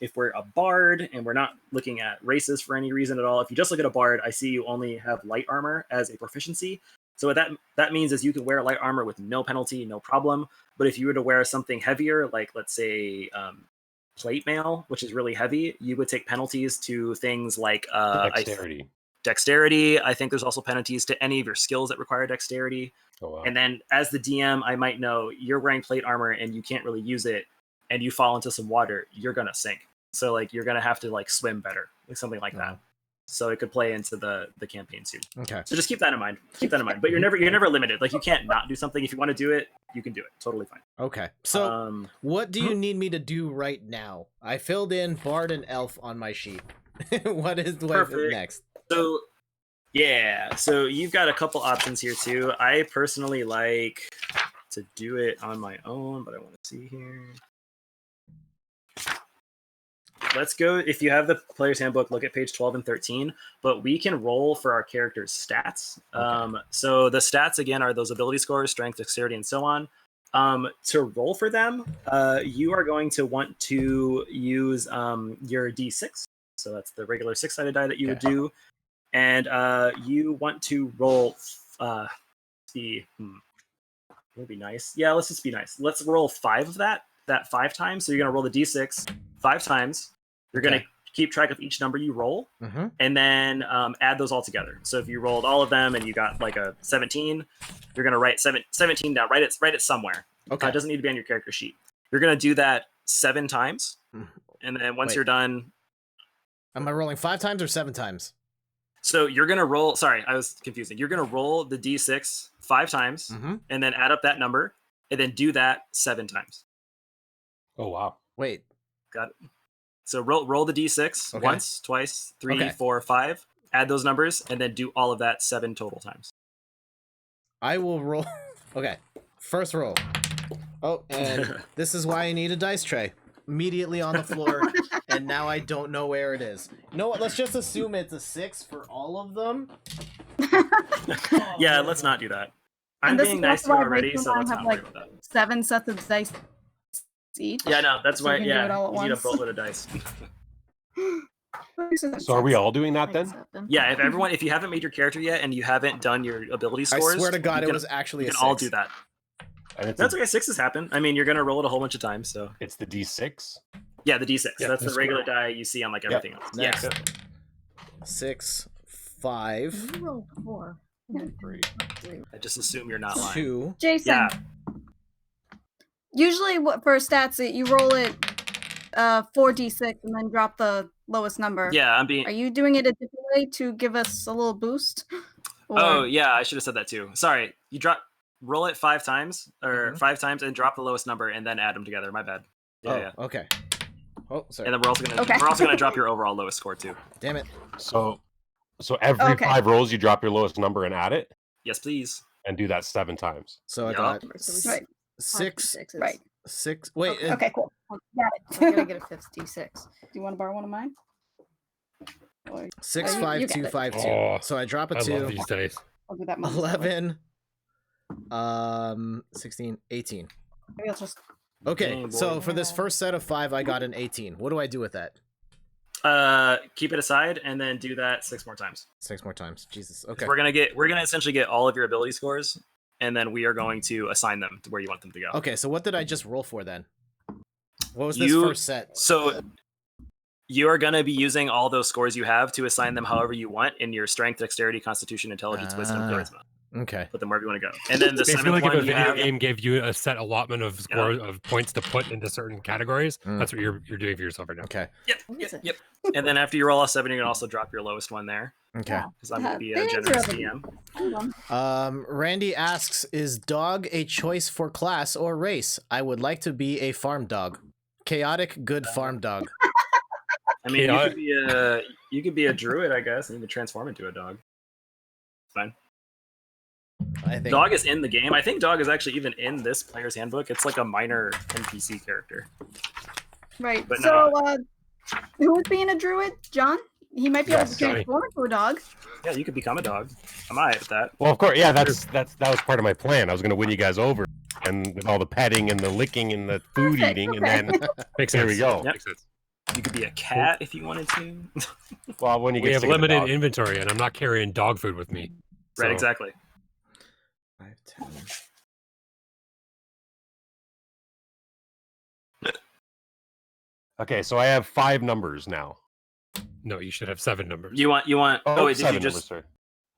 if we're a bard and we're not looking at races for any reason at all, if you just look at a bard, I see you only have light armor as a proficiency. So what that means is you can wear light armor with no penalty, no problem. But if you were to wear something heavier, like let's say plate mail, which is really heavy, you would take penalties to things like dexterity. I think there's also penalties to any of your skills that require dexterity. Oh, wow. And then as the DM, I might know you're wearing plate armor and you can't really use it, and you fall into some water, you're gonna sink. So like you're gonna have to like swim better, like something like that. So it could play into the campaign too. Okay. So just keep that in mind. But you're never limited. Like you can't not do something. If you want to do it, you can do it. Totally fine. Okay. So what do you need me to do right now? I filled in bard and elf on my sheet. what is next? So yeah, so you've got a couple options here too. I personally like to do it on my own, but I want to see here. Let's go, if you have the Player's Handbook, look at page 12 and 13, but we can roll for our character's stats. Okay. So the stats, again, are those ability scores, strength, dexterity, and so on. To roll for them, you are going to want to use your D6. So that's the regular 6-sided die that you would do. And you want to roll, would be nice. Yeah, let's just be nice. Let's roll 5 of that 5 times. So you're going to roll the D6 5 times. You're going to keep track of each number you roll, and then add those all together. So if you rolled all of them and you got like a 17, you're going to write 17 down. Write it somewhere. Okay. It doesn't need to be on your character sheet. You're going to do that 7 times, and then once you're done... Am I rolling 5 times or 7 times? So you're going to roll... Sorry, I was confusing. You're going to roll the D6 5 times, and then add up that number, and then do that 7 times. Oh, wow. Wait. Got it. So roll the D6 once, twice, 3, 4, 5. Add those numbers, and then do all of that 7 total times. I will roll. Okay. First roll. Oh, and this is why I need a dice tray. Immediately on the floor, and now I don't know where it is. You know what? Let's just assume it's a 6 for all of them. Yeah, let's not do that. I'm being nice to you already, so let's not worry about that. 7 sets of dice each. Yeah, no, that's why. Yeah, you need a boatload of dice. So are we all doing that then? Yeah, if you haven't made your character yet and you haven't done your ability scores, I swear to God, it was actually a 6. All do that. That's okay. 6s happen. I mean, you're gonna roll it a whole bunch of times, so it's the D6. Yeah, the D6. Yeah, That's the the regular die you see on like everything else. Next. Yeah. 6, 5, You rolled 4. 3. I just assume you're not lying. 2. Jason. Yeah. Usually, for stats, you roll it 4d6 and then drop the lowest number. Yeah, I'm being. Are you doing it a different way to give us a little boost? Or... Oh yeah, I should have said that too. Sorry, you roll it 5 times or 5 times and drop the lowest number and then add them together. My bad. Yeah. Okay. Oh, sorry. And then we're also gonna drop your overall lowest score too. Damn it. So every 5 rolls, you drop your lowest number and add it, Yes, please. and do that 7 times. So I Yup. got Right. 6. Right. 6. Wait. Okay, cool. Got it. I'm gonna get a 56. Do you want to borrow one of mine? Or 6, you 5, get 2, it. 5, 2. Oh, So I drop a I 2. love these dice. I'll do that. 11. 16, 18. Maybe I'll just. Okay, Dang, boy. so for this first set of 5, I got an 18. What do I do with that? Keep it aside and then do that 6 more times. 6 more times. Jesus. Okay. We're gonna essentially get all of your ability scores, and then we are going to assign them to where you want them to go. Okay, so what did I just roll for then? What was this You- first set? So you are gonna be using all those scores you have to assign them however you want in your strength, dexterity, constitution, intelligence, wisdom, Ah. charisma. Okay. Put them wherever you want to go. And then the Basically, 7th like if a one you video have. game gave you a set allotment of scores of points to put into certain categories, Mm. that's what you're doing for yourself right now. Okay. Yep. And then after you roll all 7, you can also drop your lowest one there Okay. because I'm gonna be a Thanks, generous Robin. DM. Hold on. Randy asks, is dog a choice for class or race? I would like to be a farm dog. Chaotic, good farm dog. I mean, Yeah, you could be a druid, I guess, and you could transform into a dog. Fine. I think. Dog is in the game. I think dog is actually even in this player's handbook. It's like a minor NPC character. Right. But So, who is being a druid? John? He might be able to Yes, Johnny. transform into a dog. Yeah, you could become a dog. I'm alright with that. Well, of course, yeah. That was part of my plan. I was going to win you guys over, and with all the petting and the licking and the food Perfect, eating, okay. and then Makes there sense. we go. Yep. Makes sense. You could be a cat if you wanted to. Well, when you We get have sick of the limited dog- inventory, and I'm not carrying dog food with me. Right, So, exactly. 5, 10. Okay, so I have 5 numbers now. No, you should have 7 numbers. You want? Oh, wait, did 7 you just? numbers, sorry.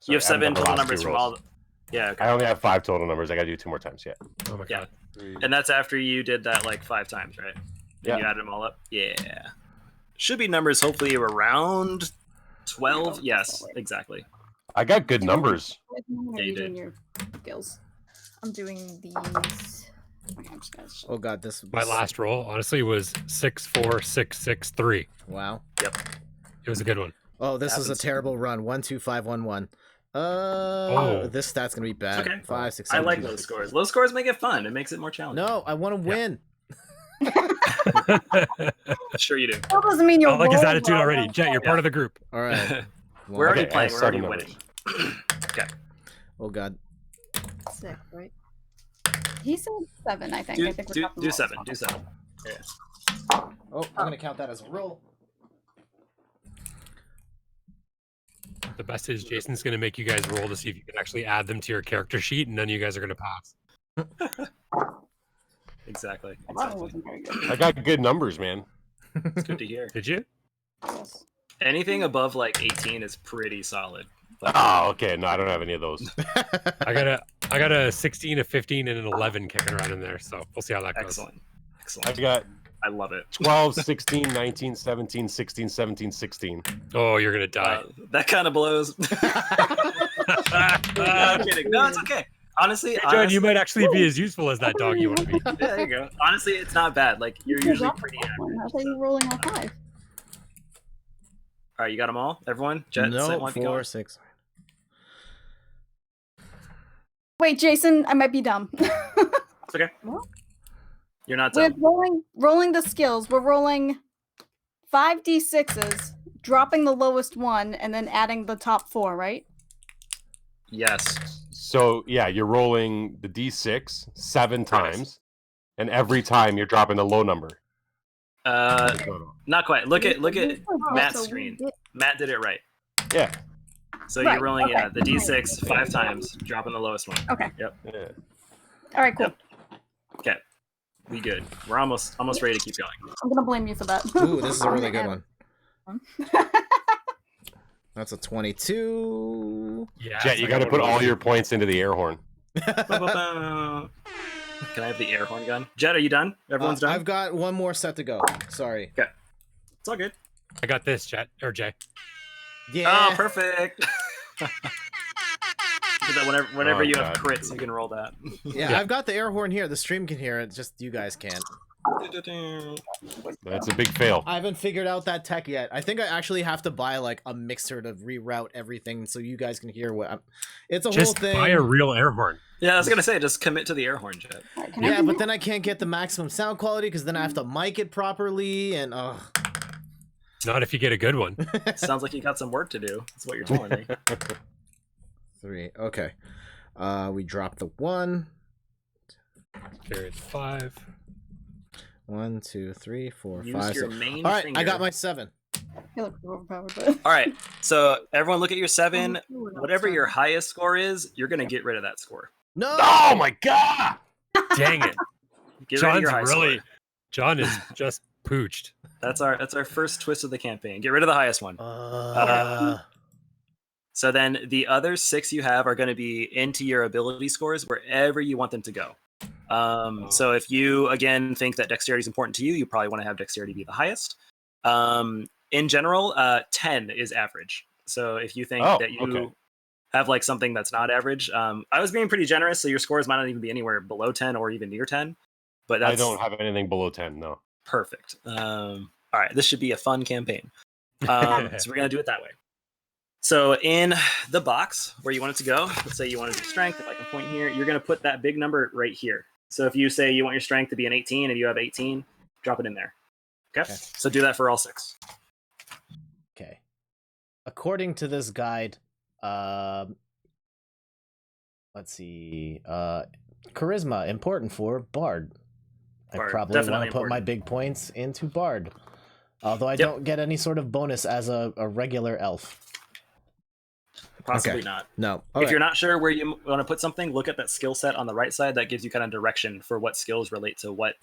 You have Sorry, I 7 haven't done the total last numbers two from rolls. all. Yeah. Okay. I only have 5 total numbers. I got to do 2 more times. Yeah. Oh my Yeah. god. And that's after you did that like 5 times, right? And Yeah. you added them all up. Yeah. Should be numbers hopefully around 12. Yes, exactly. I got good numbers. What Yeah, are you you doing did. your skills? I'm doing these. Okay, I'm just gonna Oh god, this. My last roll, honestly, was 6, 4, 6, 6, 3. Wow. It was a good one. Oh, this is a Happens. terrible run. 1, 2, 5, 1, 1. This stat's gonna be bad. Okay. 5, 6, I 7, like 2, those 6. scores. Low scores make it fun. It makes it more challenging. No, I want to win. Sure you do. That doesn't mean you're I like his rolling attitude well, already. though. Jet, you're part of the group. All right. We're already Okay, I playing. have We're already 7 winning. Oh god. 6, right? He said 7, I think. I think we're Do dropping the 7. lowest Do one. 7. Oh, I'm gonna count that as a roll. The best is Jason's going to make you guys roll to see if you can actually add them to your character sheet, and none of you guys are going to pass. Exactly. That one Exactly. wasn't very good. I got good numbers, man. It's good to hear. Did you? Yes. Anything above like 18 is pretty solid. Oh, okay. No, I don't have any of those. I got a 16, a 15, and an 11 kicking around in there, so we'll see how that goes. Excellent. I Excellent. got I love it. 12, 16, 19, 17, 16, 17, 16. Oh, you're going to die. That kind of blows. No, I'm kidding. No, it's okay. Honestly, Hey, John, you might actually be as useful as that dog you want to be. Yeah, there you go. Honestly, it's not bad. Like you're You usually dropped pretty that one. average. I thought you were rolling all 5. All right, you got them all. Everyone, Jet, No, Set, want to go? 4, 6. Wait, Jason, I might be dumb. It's okay. Well, You're not With done. rolling the skills, we're rolling 5d6s, dropping the lowest one, and then adding the top 4, right? Yes. So, yeah, you're rolling the D6 7 times, and every time you're dropping the low number. Not quite. Look at Matt's so we screen. did- Matt did it right. Yeah. So Right, you're rolling okay. the D6 5 times, dropping the lowest one. Okay. Yeah. All right, cool. Yep. Okay. We good. We're almost ready to keep going. I'm gonna blame you for that. Ooh, this is a really good one. That's a 22. Yeah. Jet, you got to put all your points into the air horn. Can I have the air horn gun? Jet, are you done? Everyone's done? I've got one more set to go. Sorry. Okay. It's all good. I got this, Jet or Jay. Yeah. Oh, perfect. So that whenever Oh, you God. have crits, you can roll that. Yeah, I've got the air horn here. The stream can hear it. Just you guys can't. That's a big fail. I haven't figured out that tech yet. I think I actually have to buy like a mixer to reroute everything so you guys can hear what. It's a Just whole thing. buy a real air horn. Yeah, I was gonna say, just commit to the air horn, Jet. Yeah, but then I can't get the maximum sound quality because then I have to mic it properly and Not if you get a good one. Sounds like you got some work to do. That's what you're telling me. 3. Okay. We dropped the 1. Carry the 5. 1, 2, 3, 4, Use 5. your 6. main All right, finger. I got my 7. You look overpowered, but All right, so everyone look at your 7. Whatever your highest score is, you're gonna get rid of that score. No. Oh my God! Dang it. Get rid of John's your high really score. John is just pooched. That's our first twist of the campaign. Get rid of the highest one. So then the other 6 you have are going to be into your ability scores wherever you want them to go. So if you again think that dexterity is important to you, you probably want to have dexterity be the highest. In general, 10 is average. So if you think that you have like something that's not average, I was being pretty generous, so your scores might not even be anywhere below 10 or even near 10. But that's I don't have anything below 10. No. perfect. All right, this should be a fun campaign. So we're gonna do it that way. So in the box where you want it to go, let's say you want to do strength. If I can point here, you're gonna put that big number right here. So if you say you want your strength to be an 18 and you have 18, drop it in there. Okay. So do that for all 6. Okay. According to this guide, let's see. Charisma important for Bard. I Bard, probably want definitely to put my important. big points into Bard. Although I don't get any sort of bonus as a regular elf. Possibly Okay. not. No. If you're not sure where you want to put something, look at that skill set on the right side. That gives you kind of direction for what skills relate to what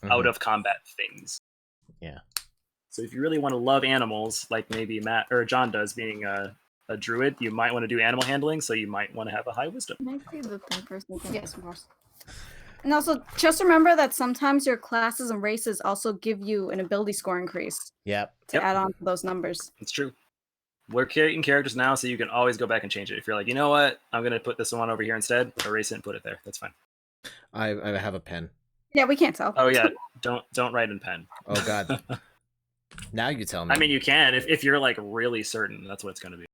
out of combat things. Yeah. So if you really want to love animals, like maybe Matt or John does, being a druid, you might want to do animal handling. So you might want to have a high wisdom. can I see the thing first? Yes, of course. And also, just remember that sometimes your classes and races also give you an ability score increase Yep. to add on to those numbers. It's true. We're creating characters now, so you can always go back and change it. If you're like, you know what, I'm gonna put this one over here instead, erase it and put it there. That's fine. I have a pen. Yeah, we can't tell. Oh yeah, don't write in pen. Oh God. Now you tell me. I mean, you can if you're like really certain. That's what it's gonna be.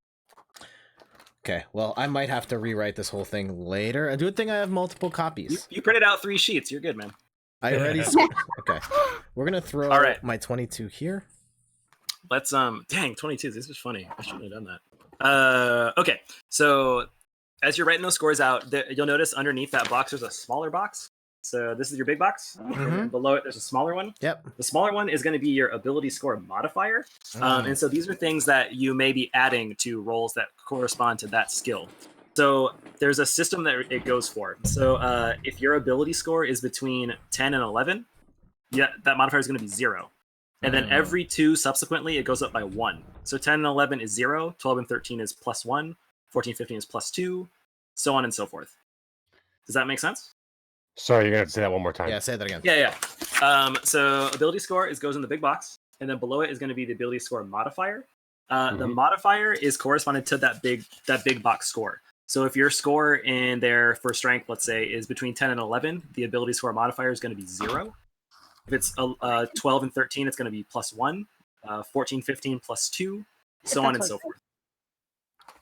Okay. Well, I might have to rewrite this whole thing later. A good thing I have multiple copies. You printed out 3 sheets. You're good, man. I already. Okay. We're gonna throw All right. my 22 here. Let's dang 22. This is funny. I shouldn't have done that. Okay, so as you're writing those scores out, you'll notice underneath that box there's a smaller box. So this is your big box. And below it there's a smaller one. Yep. The smaller one is going to be your ability score modifier. And so these are things that you may be adding to rolls that correspond to that skill. So there's a system that it goes for. So if your ability score is between 10 and 11, that modifier is going to be 0. And then every 2 subsequently, it goes up by 1. So 10 and 11 is 0, 12 and 13 is +1, 14, 15 is +2, so on and so forth. Does that make sense? Sorry, you're gonna have to say that one more time. Yeah. Say that again. Yeah. So ability score goes in the big box, and then below it is going to be the ability score modifier. The modifier is corresponding to that big box score. So if your score in there for strength, let's say, is between 10 and 11, the ability score modifier is going to be 0. If it's 12 and 13, it's going to be +1, 14, 15 +2, so on and so forth.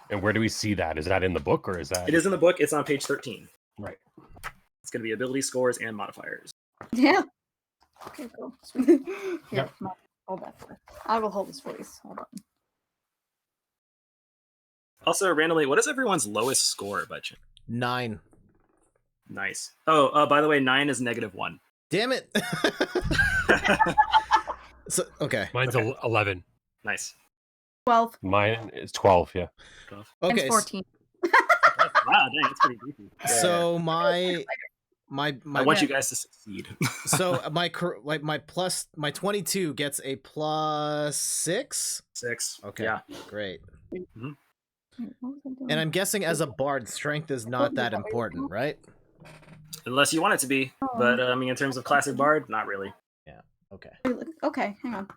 And where do we see that? Is that in the book or is that? It is in the book. It's on page 13. Right. It's going to be ability scores and modifiers. Yeah. Okay, cool. Here, Yep. hold that for. I will hold this for you. Hold on. Also, randomly, what is everyone's lowest score by chance? 9. Nice. Oh, by the way, 9 is -1. Damn it. So okay. Mine's 11. Nice. 12. Mine is 12. Yeah. And Okay. 14. Wow, dang, that's pretty goofy. So my my I want you guys to succeed. so my 22 gets a plus 6. 6. Okay. Yeah. Great. Mm-hmm. And I'm guessing as a bard, strength is not that important, right? Unless you want it to be, but I mean, in terms of classic bard, not really. Yeah. Okay. Okay, hang on.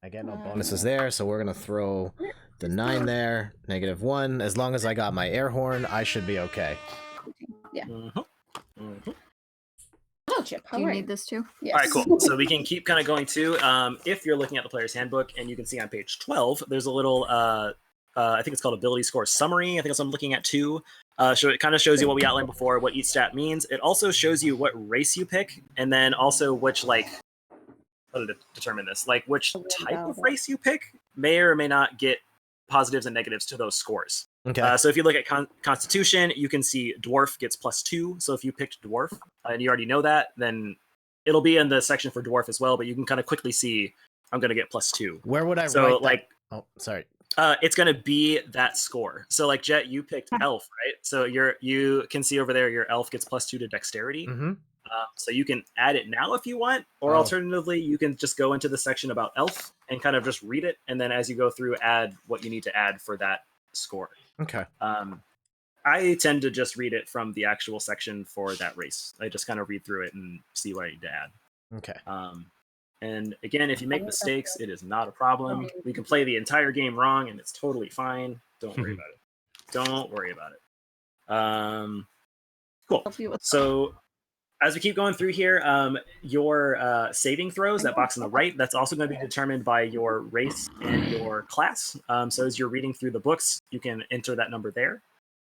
I get no bonuses there, so we're gonna throw the 9 there. -1. As long as I got my air horn, I should be okay. Yeah. Mm-hmm. Mm-hmm. Oh, Chip, Do you need this too? Yes. All right, cool. So we can keep kind of going too. If you're looking at the player's handbook, and you can see on page 12, there's a little, I think it's called ability score summary. I think that's what I'm looking at too. So it kind of shows you what we outlined before, what each stat means. It also shows you what race you pick, and then also which, like, how to determine this, like which type of race you pick may or may not get positives and negatives to those scores. Okay. So if you look at Constitution, you can see Dwarf gets +2. So if you picked Dwarf, and you already know that, then it'll be in the section for Dwarf as well, but you can kind of quickly see I'm going to get +2. Where would I So, write that? like, oh, sorry. it's going to be that score. So like Jet, you picked Elf, right? So you can see over there your Elf gets +2 to Dexterity. Mm-hmm. So you can add it now if you want, or alternatively, you can just go into the section about Elf and kind of just read it, and then as you go through, add what you need to add for that score. Okay. I tend to just read it from the actual section for that race. I just kind of read through it and see what I need to add. Okay. And again, if you make mistakes, it is not a problem. We can play the entire game wrong, and it's totally fine. Don't worry about it. Don't worry about it. Cool. So as we keep going through here, your saving throws, that box on the right, that's also going to be determined by your race and your class. So as you're reading through the books, you can enter that number there.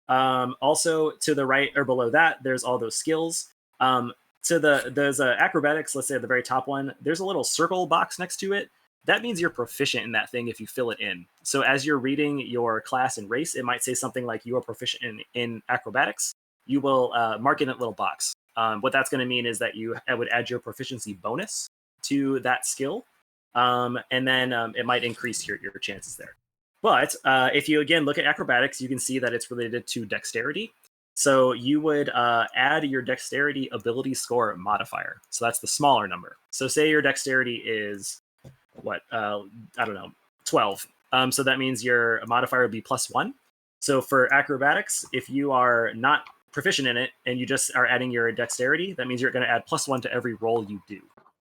Also, to the right or below that, there's all those skills. There's acrobatics, let's say at the very top one, there's a little circle box next to it. That means you're proficient in that thing if you fill it in. So as you're reading your class and race, it might say something like you are proficient in acrobatics. You will mark in that little box. What that's going to mean is that I would add your proficiency bonus to that skill, and then it might increase your chances there. But if you, again, look at acrobatics, you can see that it's related to dexterity. So you would add your dexterity ability score modifier. So that's the smaller number. So say your dexterity is, I don't know, 12. So that means your modifier would be +1. So for acrobatics, if you are not proficient in it and you just are adding your dexterity, that means you're going to add +1 to every roll you do.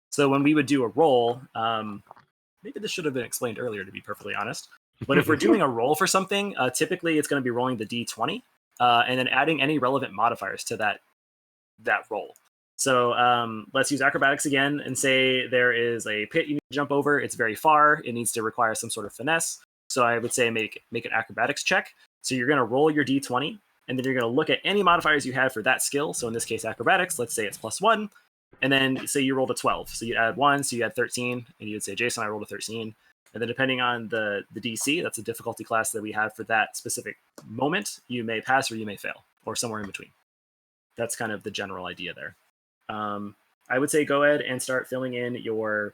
So when we would do a roll, maybe this should have been explained earlier, to be perfectly honest. But if we're doing a roll for something, typically it's going to be rolling the d20 and then adding any relevant modifiers to that roll. So let's use acrobatics again and say there is a pit you need to jump over. It's very far. It needs to require some sort of finesse. So I would say make an acrobatics check. So you're going to roll your d20, and then you're going to look at any modifiers you have for that skill. So in this case, acrobatics, let's say it's +1. And then say you rolled a 12. So you add 1, so you add 13. And you would say, Jason, I rolled a 13. And then depending on the DC, that's a difficulty class that we have for that specific moment, you may pass or you may fail, or somewhere in between. That's kind of the general idea there. I would say go ahead and start filling in your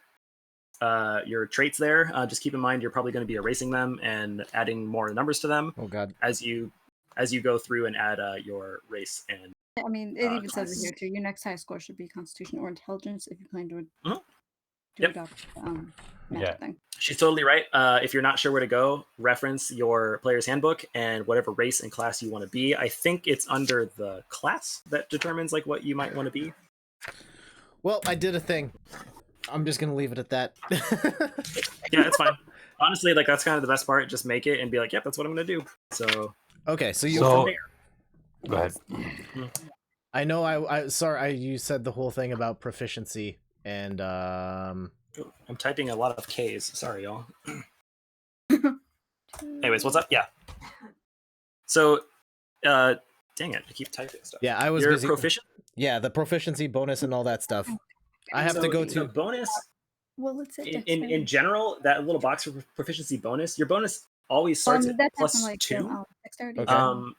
traits there. Just keep in mind you're probably going to be erasing them and adding more numbers to them. Oh God. As you go through and add your race and. I mean, it even says it here too. Your next highest score should be Constitution or Intelligence if you plan to adopt magic thing. She's totally right. If you're not sure where to go, reference your player's handbook and whatever race and class you want to be. I think it's under the class that determines like what you might want to be. Well, I did a thing. I'm just gonna leave it at that. Yeah, it's fine. Honestly, like that's kind of the best part. Just make it and be like, "Yep, that's what I'm gonna do." So okay, so you. So, go ahead. I know. I sorry. You said the whole thing about proficiency and. I'm typing a lot of K's. Sorry, y'all. Anyways, what's up? Yeah. So, dang it, I keep typing stuff. Yeah, I was You're busy. proficient? Yeah, the proficiency bonus and all that stuff. I have to go to the bonus. Well, it's In general, that little box for proficiency bonus, your bonus always starts at +2. Dexterity.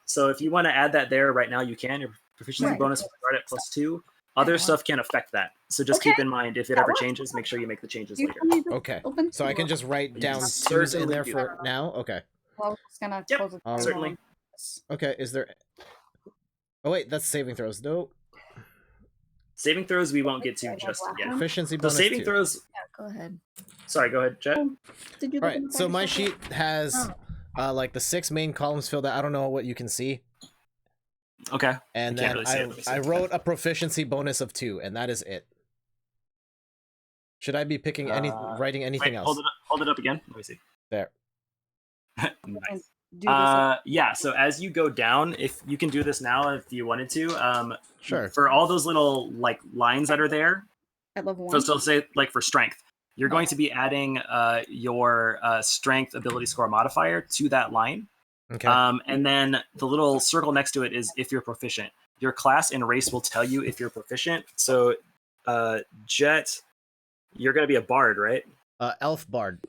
So if you want to add that there right now, you can. Your proficiency bonus will start at +2. Other stuff can affect that. So just keep in mind, if it ever changes, make sure you make the changes later. Okay. So I can just write down 2s in there for now? Okay. Well, I was gonna close it. Certainly. Okay, is there... Oh wait, that's saving throws. No. Saving throws we won't get to just yet. Proficiency So bonus saving 2. throws. Yeah, go ahead. Sorry, go ahead, Jet. Did you All look in right, the so my package? sheet has Oh. like the 6 main columns filled out. I don't know what you can see. Okay. And I can't then really see it. Let me see. I wrote a proficiency bonus of 2, and that is it. Should I be picking writing anything Wait, else? Hold it up again. Let me see. There. Nice. Do this Yeah, so as you go down, if you can do this now if you wanted to, Sure. for all those little like lines that are there, at level 1. so say like for strength, you're going to be adding your strength ability score modifier to that line. Okay. And then the little circle next to it is if you're proficient. Your class and race will tell you if you're proficient. So Jet, you're going to be a bard, right? Elf bard.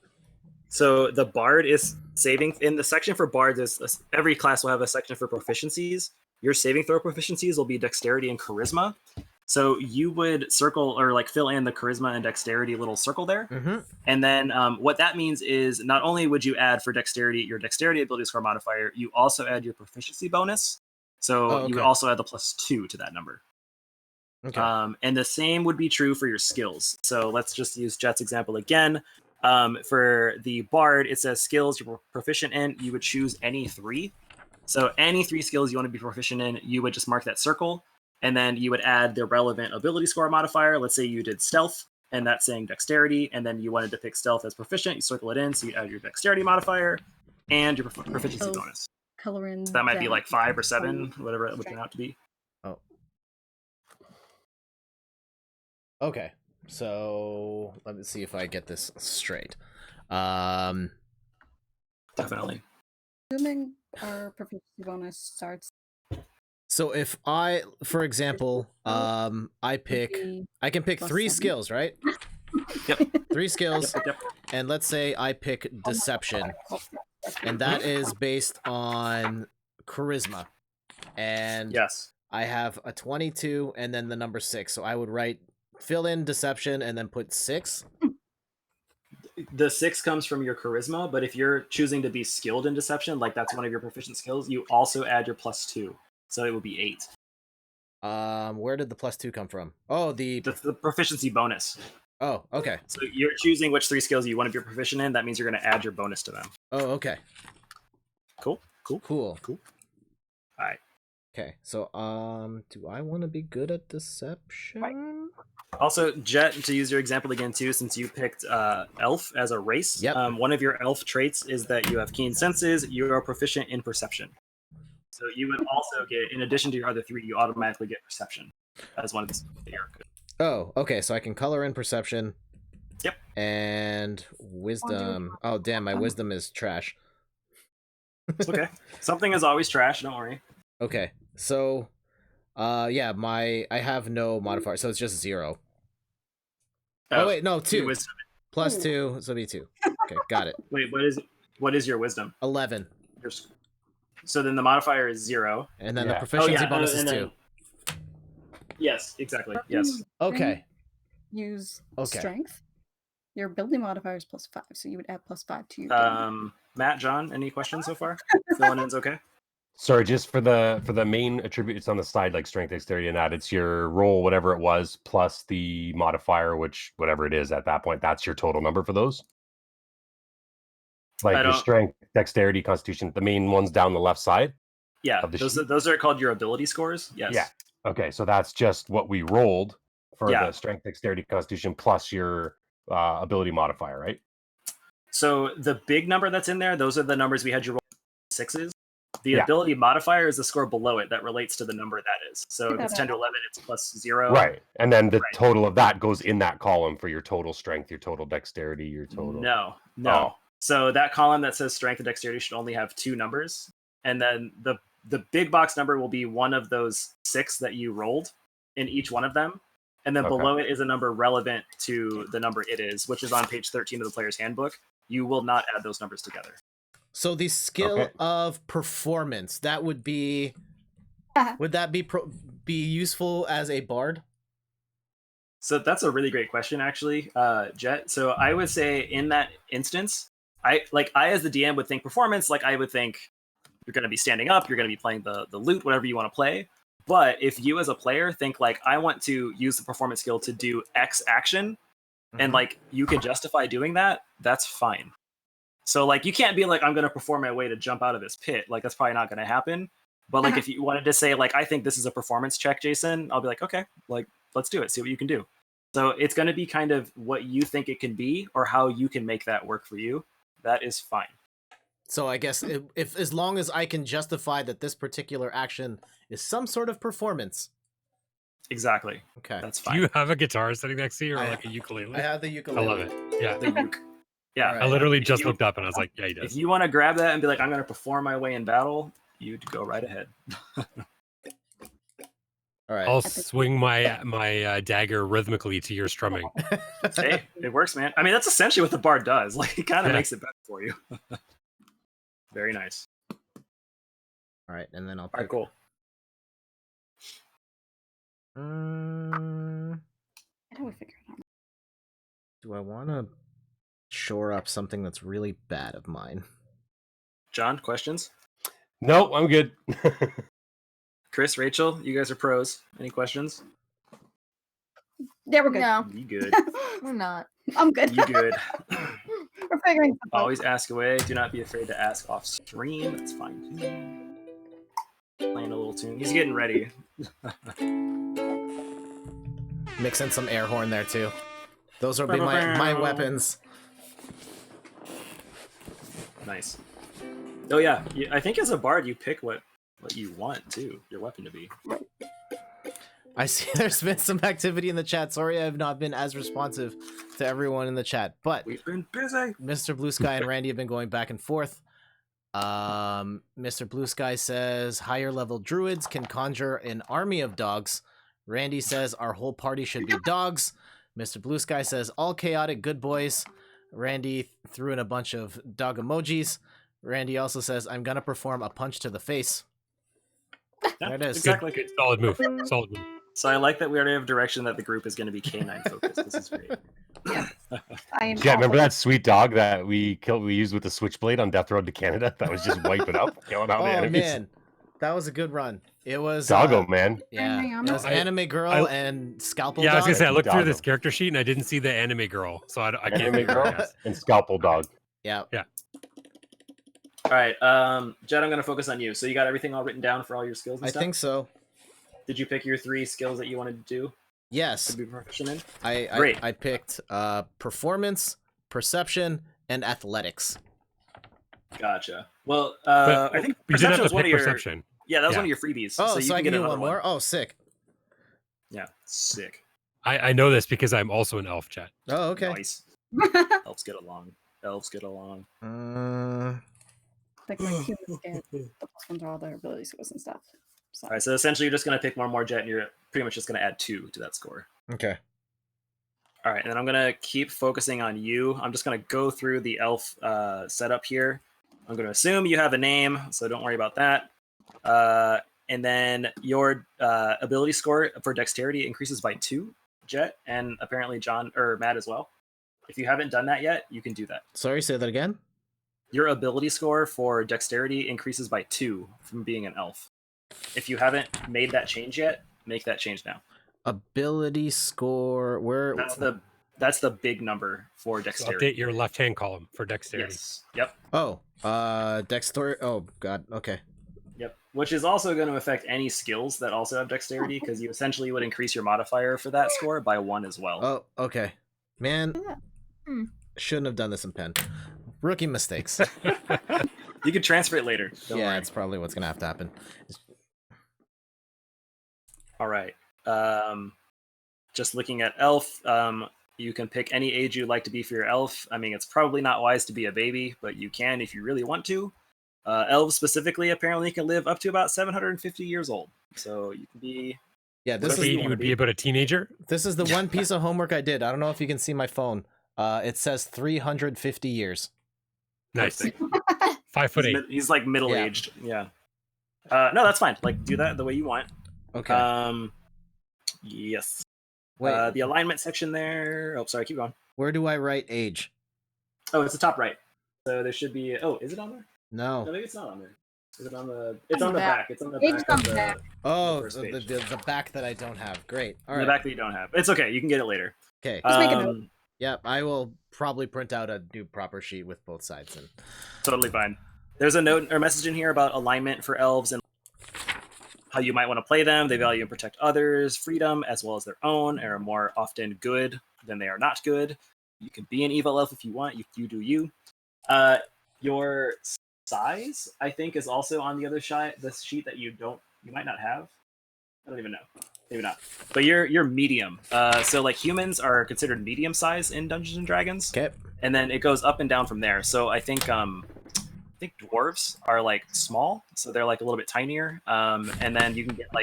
So the bard is saving in the section for bard. Every class will have a section for proficiencies. Your saving throw proficiencies will be dexterity and charisma. So you would circle or like fill in the charisma and dexterity little circle there. Mm-hmm. And then what that means is not only would you add for dexterity your dexterity ability score modifier, you also add your proficiency bonus. So you would also add the +2 to that number. Okay. And the same would be true for your skills. So let's just use Jet's example again. For the bard, it says skills you're proficient in. You would choose any 3. So any 3 skills you want to be proficient in, you would just mark that circle, and then you would add the relevant ability score modifier. Let's say you did stealth, and that's saying dexterity, and then you wanted to pick stealth as proficient. You circle it in, so you add your dexterity modifier and your proficiency bonus. Color in So that might be them. like 5 or 7, whatever it would turn out to be. Oh. Okay. So let me see if I get this straight. Definitely. Assuming our proficiency bonus starts. So if I, for example, I can pick plus 3 7. skills, right? Yep. 3 skills, Yep. and let's say I pick deception, and that is based on charisma, and Yes. I have a 22 and then the number 6. So I would fill in deception and then put 6. The 6 comes from your charisma, but if you're choosing to be skilled in deception, like that's one of your proficient skills, you also add your +2. So it would be 8. Where did the +2 come from? Oh, The proficiency bonus. Oh, okay. So you're choosing which 3 skills you want to be proficient in. That means you're going to add your bonus to them. Oh, okay. Cool. Cool. All right. Okay, so do I want to be good at deception? Also, Jet, to use your example again too, since you picked elf as a race, Yep. One of your elf traits is that you have keen senses. You are proficient in perception. So you would also get, in addition to your other 3, you automatically get perception as one of the you're good. Oh, okay, so I can color in perception. Yep. And wisdom. Oh, damn, my wisdom is trash. It's okay. Something is always trash. Don't worry. Okay, so, yeah, I have no modifier, so it's just 0. Oh, wait, no, 2. Wisdom. Plus 2, so it'll be 2. Okay, got it. Wait, what is your wisdom? 11. So then the modifier is 0. And then the proficiency bonus is 2. Yes, exactly. Yes. Okay. Use Okay. strength. Your ability modifier is +5, so you would add +5 to your. Matt, John, any questions so far? Filling in's okay. Sorry, just for the main attributes on the side, like strength, dexterity, and that, it's your roll, whatever it was, plus the modifier, which whatever it is at that point, that's your total number for those. Like your strength, dexterity, constitution, the main ones down the left side. Yeah, those are called your ability scores. Yes. Yeah. Okay, so that's just what we rolled for the strength, dexterity, constitution, plus your ability modifier, right? So the big number that's in there, those are the numbers we had you roll 6s. The ability modifier is the score below it that relates to the number that is. So if it's 10 to 11, it's +0. Right. And then the total of that goes in that column for your total strength, your total dexterity, your total. No. Oh. So that column that says strength and dexterity should only have 2 numbers. And then the big box number will be one of those 6 that you rolled in each one of them. And then below it is a number relevant to the number it is, which is on page 13 of the player's handbook. You will not add those numbers together. So the skill of performance, that would be, would that be useful as a bard? So that's a really great question, actually, Jet. So I would say in that instance, I as the DM would think performance, like I would think you're going to be standing up, you're going to be playing the lute, whatever you want to play. But if you as a player think like I want to use the performance skill to do X action, and like you can justify doing that, that's fine. So like you can't be like, I'm gonna perform my way to jump out of this pit. Like that's probably not gonna happen. But like if you wanted to say like I think this is a performance check, Jason, I'll be like, okay, like let's do it, see what you can do. So it's gonna be kind of what you think it can be or how you can make that work for you. That is fine. So I guess if as long as I can justify that this particular action is some sort of performance. Exactly. Okay. That's fine. Do you have a guitar sitting next to you or like a ukulele? I have the I ukulele. love it. Yeah. The uke. Yeah. Right. I literally If just you- looked up and I was like, yeah, he If does. you want to grab that and be like, I'm gonna perform my way in battle, you'd go right ahead. All right. I'll swing my dagger rhythmically to your strumming. Hey, it works, man. I mean, that's essentially what the bard does. Like, it kind of Yeah. makes it better for you. Very nice. All right, and then I'll All right, pick. cool. How do we figure it out? Do I want to shore up something that's really bad of mine? John, questions? No, I'm good. Kris, Rachel, you guys are pros. Any questions? There we're good. No, You good. we're not. I'm good. You good. We're figuring something out. Always ask away. Do not be afraid to ask off stream. That's fine too. Playing a little tune. He's getting ready. Mix in some air horn there too. Those will be my weapons. Nice. Oh yeah, I think as a bard you pick what you want too, your weapon to be. I see there's been some activity in the chat. Sorry I have not been as responsive to everyone in the chat, but We've been busy. Mr. Blue Sky and Randy have been going back and forth. Mr. Blue Sky says higher level druids can conjure an army of dogs. Randy says our whole party should be dogs. Mr. Blue Sky says all chaotic good boys. Randy threw in a bunch of dog emojis. Randy also says I'm gonna perform a punch to the face. Yeah, There it is. Exactly. Good, solid move. Solid move. So I like that we already have direction that the group is going to be canine focused. This is great. I am Yeah, remember that sweet dog that we used with the switchblade on Death Road to Canada? That was just wiping up, killing all the Oh enemies. man, that was a good run. It was Doggo, man. Yeah, it was I- Anime Girl I- and Scalpel Yeah, I was Dog. gonna say I looked through this Doggo. character sheet and I didn't see the anime girl, so I can't Anime figure girl it out. and Scalpel Dog. Yeah. All right, Jed, I'm going to focus on you. So you got everything all written down for all your skills and I stuff? think so. Did you pick your 3 skills that you wanted to do Yes, to be proficient in? I picked performance, perception, and athletics. Gotcha. Well, But I think you did have perception to was one pick of your. perception. Yeah, that was Yeah. one of your freebies. Oh, so so, you I can can get do another one more. Oh, sick. Yeah, sick. I know this because I'm also an elf, chat. Oh, okay. Nice. Elves get along. Elves get along. Like my humans get the plus one to all their ability scores and stuff. So All right, so essentially you're just going to pick one more jet and you're pretty much just going to add 2 to that score. Okay. All right, and then I'm going to keep focusing on you. I'm just going to go through the elf setup here. I'm going to assume you have a name, so don't worry about that. And then your ability score for dexterity increases by 2, Jet, and apparently John or Matt as well. If you haven't done that yet, you can do that. Sorry, say that again. Your ability score for dexterity increases by 2 from being an elf. If you haven't made that change yet, make that change now. Ability score. Where? That's the big number for So dexterity. update your left hand column for dexterity. Yes. Yep. Oh, dexterity. Oh, God. Okay. Yep. Which is also going to affect any skills that also have dexterity, because you essentially would increase your modifier for that score by 1 as well. Oh, okay. Man, Hmm. shouldn't have done this in pen. Rookie mistakes. You can transfer it later. Don't Yeah, worry. it's probably what's gonna have to happen. All right. Just looking at elf, you can pick any age you'd like to be for your elf. I mean, it's probably not wise to be a baby, but you can if you really want to. Elves specifically apparently can live up to about 750 years old. So you can be... Yeah, this Whatever is you You wanna would be. be about a teenager. this is the one piece of homework I did. I don't know if you can see my phone. It says 350 years. Nice. Perfect. 5'8". He's like middle-aged. Yeah. No, that's fine. Like, do that the way you want. Okay. Yes. Wait, The alignment section there. Oh, sorry. Keep going. where do I write age? Oh, it's the top right. So there should be. Oh, is it on there? No, No. maybe it's not on there. Is it on the? It's On on the the back. back. It's on the It's back on of the back. Oh, first the, page. the back that I don't have. Great. All The right. back that you don't have. It's okay. You can get it later. Okay. Just make a note. Yeah, I will probably print out a new proper sheet with both sides in. Totally fine. There's a note or message in here about alignment for elves and how you might want to play them. They value and protect others' freedom as well as their own, and are more often good than they are not good. You can be an evil elf if you want. You do you. Your size, I think, is also on the other this sheet that you might not have. I don't even know. Maybe not. But you're medium. So like humans are considered medium size in Dungeons and Dragons. Okay. And then it goes up and down from there. So I think dwarves are like small, so they're like a little bit tinier. And then you can get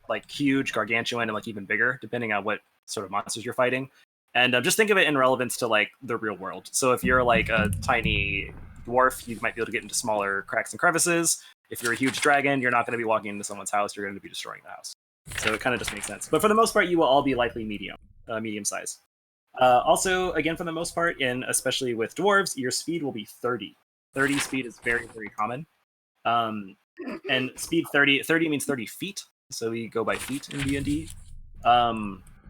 like huge, gargantuan, and like even bigger, depending on what sort of monsters you're fighting. And just think of it in relevance to like the real world. So if you're like a tiny dwarf, you might be able to get into smaller cracks and crevices. If you're a huge dragon, you're not going to be walking into someone's house. You're going to be destroying the house. So it kind of just makes sense. But for the most part, you will all be likely medium size. Also, again, for the most part, and especially with dwarves, your speed will be 30. 30 speed is very, very common. And speed 30 means 30 feet. So we go by feet in D&D.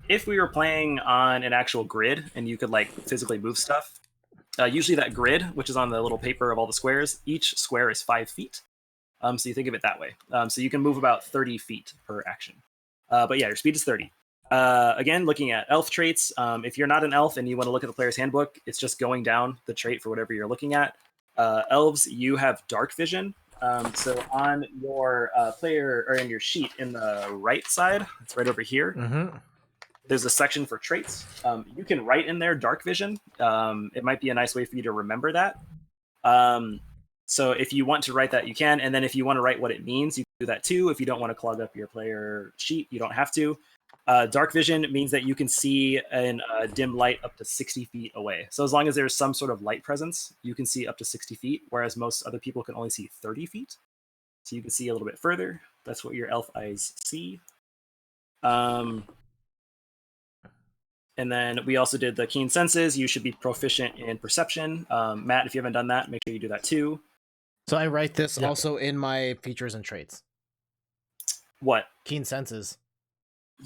If we were playing on an actual grid and you could like physically move stuff, usually that grid, which is on the little paper of all the squares, each square is 5 feet. So you think of it that way. So you can move about 30 feet per action. But yeah, your speed is 30. Again, looking at elf traits, if you're not an elf and you want to look at the player's handbook, it's just going down the trait for whatever you're looking at. Elves, you have dark vision. So on your player, or in your sheet in the right side, it's right over here. There's a section for traits. You can write in there dark vision. It might be a nice way for you to remember that. So if you want to write that, you can. And then if you want to write what it means, you can do that too. If you don't want to clog up your player sheet, you don't have to. Dark vision means that you can see in dim light up to 60 feet away. So as long as there's some sort of light presence, you can see up to 60 feet, whereas most other people can only see 30 feet. So you can see a little bit further. That's what your elf eyes see. And then we also did the keen senses. You should be proficient in perception. Matt, if you haven't done that, make sure you do that too. So I write this also in my features and traits. What? Keen senses.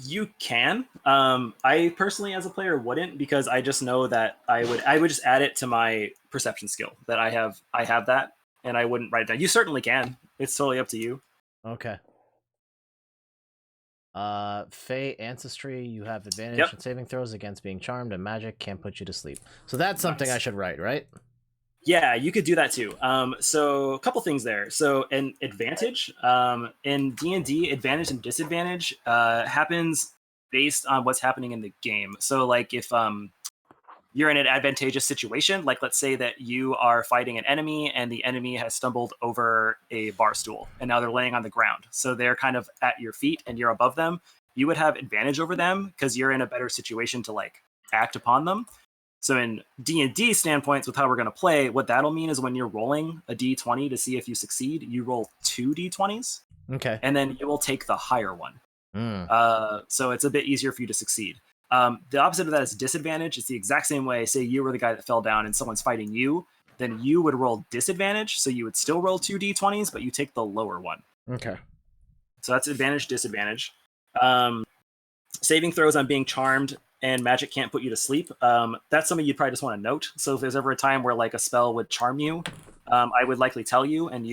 You can. I personally, as a player, wouldn't, because I just know that I would just add it to my perception skill that I have that, and I wouldn't write it down. You certainly can. It's totally up to you. Okay. Fey ancestry, you have advantage in saving throws against being charmed, and magic can't put you to sleep. So that's something I should write, right? Yeah, you could do that too. So a couple things there. So an advantage in D&D, advantage and disadvantage happens based on what's happening in the game. So like if you're in an advantageous situation, like let's say that you are fighting an enemy and the enemy has stumbled over a bar stool and now they're laying on the ground. So they're kind of at your feet and you're above them. You would have advantage over them because you're in a better situation to like act upon them. So in D&D standpoints with how we're going to play, what that'll mean is when you're rolling a D20 to see if you succeed, you roll 2 D20s. Okay. And then you will take the higher one. So it's a bit easier for you to succeed. The opposite of that is disadvantage. It's the exact same way. Say you were the guy that fell down and someone's fighting you, then you would roll disadvantage. So you would still roll 2 D20s, but you take the lower one. Okay. So that's advantage, disadvantage. Saving throws on being charmed and magic can't put you to sleep. That's something you'd probably just want to note. So if there's ever a time where like a spell would charm you, I would likely tell you, and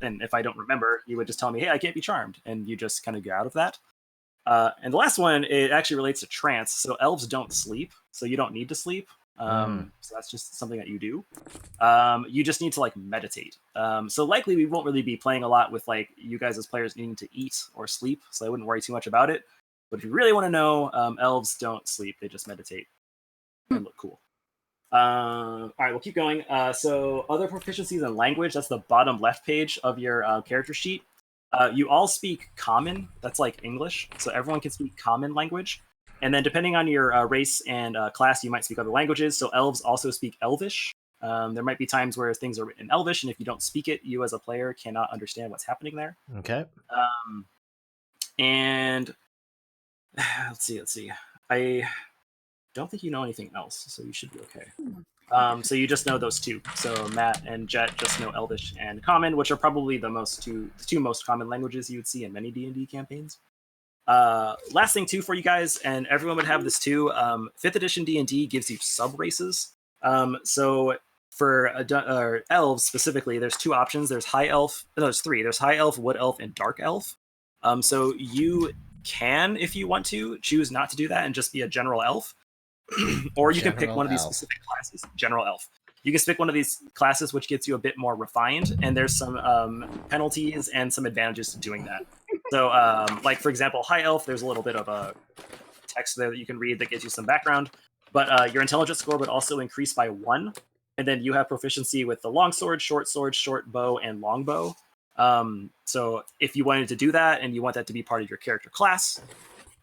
if I don't remember, you would just tell me, hey, I can't be charmed. And you just kind of get out of that. And the last one, it actually relates to trance. So elves don't sleep, so you don't need to sleep. So that's just something that you do. You just need to like meditate. So likely we won't really be playing a lot with like you guys as players needing to eat or sleep. So I wouldn't worry too much about it. But if you really want to know, elves don't sleep. They just meditate and look cool. All right, we'll keep going. So other proficiencies in language, that's the bottom left page of your character sheet. You all speak common. That's like English. So everyone can speak common language. And then depending on your race and class, you might speak other languages. So elves also speak Elvish. There might be times where things are written in Elvish, and if you don't speak it, you as a player cannot understand what's happening there. Okay. And let's see. don't think you know anything else, so you should be okay. So you just know those two. So Matt and Jet just know Elvish and Common, which are probably the two most common languages you would see in many D&D campaigns. Last thing too for you guys, and everyone would have this too. 5th edition D&D gives you sub races. So for elves specifically, there's two options. There's high elf. No, there's three. There's high elf, wood elf, and dark elf. So you can, if you want to, choose not to do that and just be a general elf. Or you can pick one of these specific classes, general elf. You can pick one of these classes, which gets you a bit more refined, and there's some penalties and some advantages to doing that. So, like for example, high elf, there's a little bit of a text there that you can read that gives you some background, but your intelligence score would also increase by 1, and then you have proficiency with the longsword, short bow, and longbow. So if you wanted to do that and you want that to be part of your character class,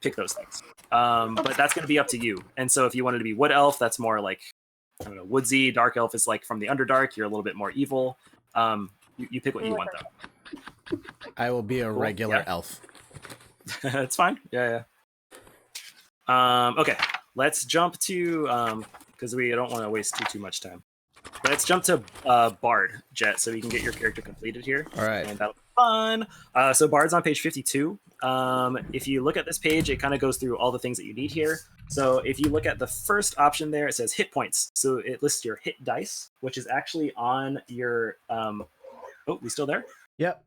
pick those things. But that's going to be up to you. And so if you wanted to be wood elf, that's more like, I don't know, woodsy. Dark elf is like from the Underdark. You're a little bit more evil. You pick what you want, though. I will be a regular elf. It's fine. Yeah. Okay, let's jump to, because we don't want to waste too much time. Let's jump to Bard, Jet, so we can get your character completed here. All right. And that'll be fun. So Bard's on page 52. If you look at this page, it kind of goes through all the things that you need here. So if you look at the first option there, it says hit points. So it lists your hit dice, which is actually on your... oh, we still there? Yep.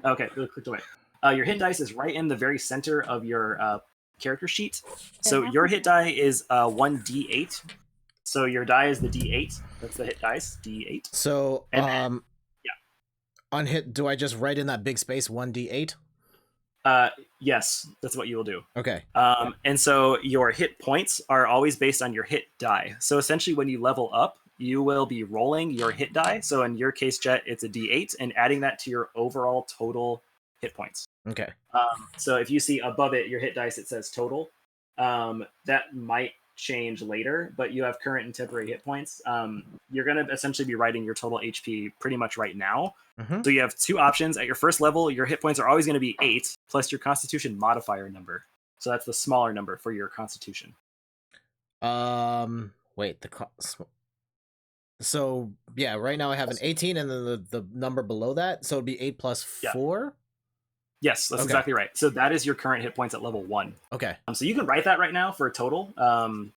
Okay, really clicked away. Your hit dice is right in the very center of your character sheet. So your hit die is 1d8. So your die is the d8. That's the hit dice, d8. So, and on hit, do I just write in that big space 1d8? Yes, that's what you will do. Okay. And so your hit points are always based on your hit die. So essentially when you level up, you will be rolling your hit die. So in your case, Jet, it's a d8 and adding that to your overall total hit points. Okay. So if you see above it, your hit dice, it says total. That might change later, but you have current and temporary hit points. You're going to essentially be writing your total HP pretty much right now. Mm-hmm. So you have two options. At your first level, your hit points are always going to be 8 plus your constitution modifier number. So that's the smaller number for your constitution. Wait, so yeah, right now I have an 18 and then the number below that. So it'd be 8 plus 4. Yes, that's exactly right. So that is your current hit points at level 1. Okay. So you can write that right now for a total. 12.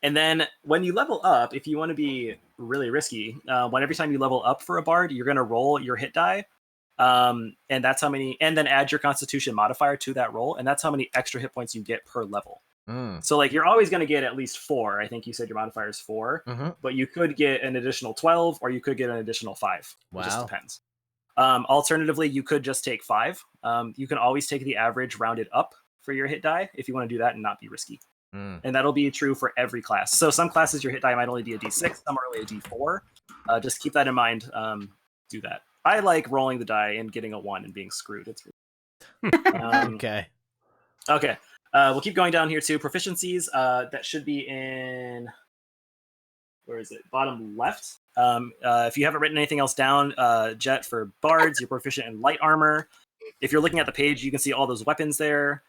And then when you level up, if you want to be really risky, every time you level up for a bard, you're going to roll your hit die. And that's how many, and then add your constitution modifier to that roll. And that's how many extra hit points you get per level. So like you're always going to get at least 4. I think you said your modifier is 4, but you could get an additional 12 or you could get an additional 5. Wow. It just depends. Alternatively, you could just take 5. You can always take the average rounded up for your hit die if you want to do that and not be risky. And that'll be true for every class. So some classes your hit die might only be a d6, some are only a d4. Just keep that in mind. Do that. I like rolling the die and getting a 1 and being screwed. It's okay. Okay. We'll keep going down here too. Proficiencies, that should be in, where is it? Bottom left. If you haven't written anything else down, Jet, for bards, you're proficient in light armor. If you're looking at the page, you can see all those weapons there.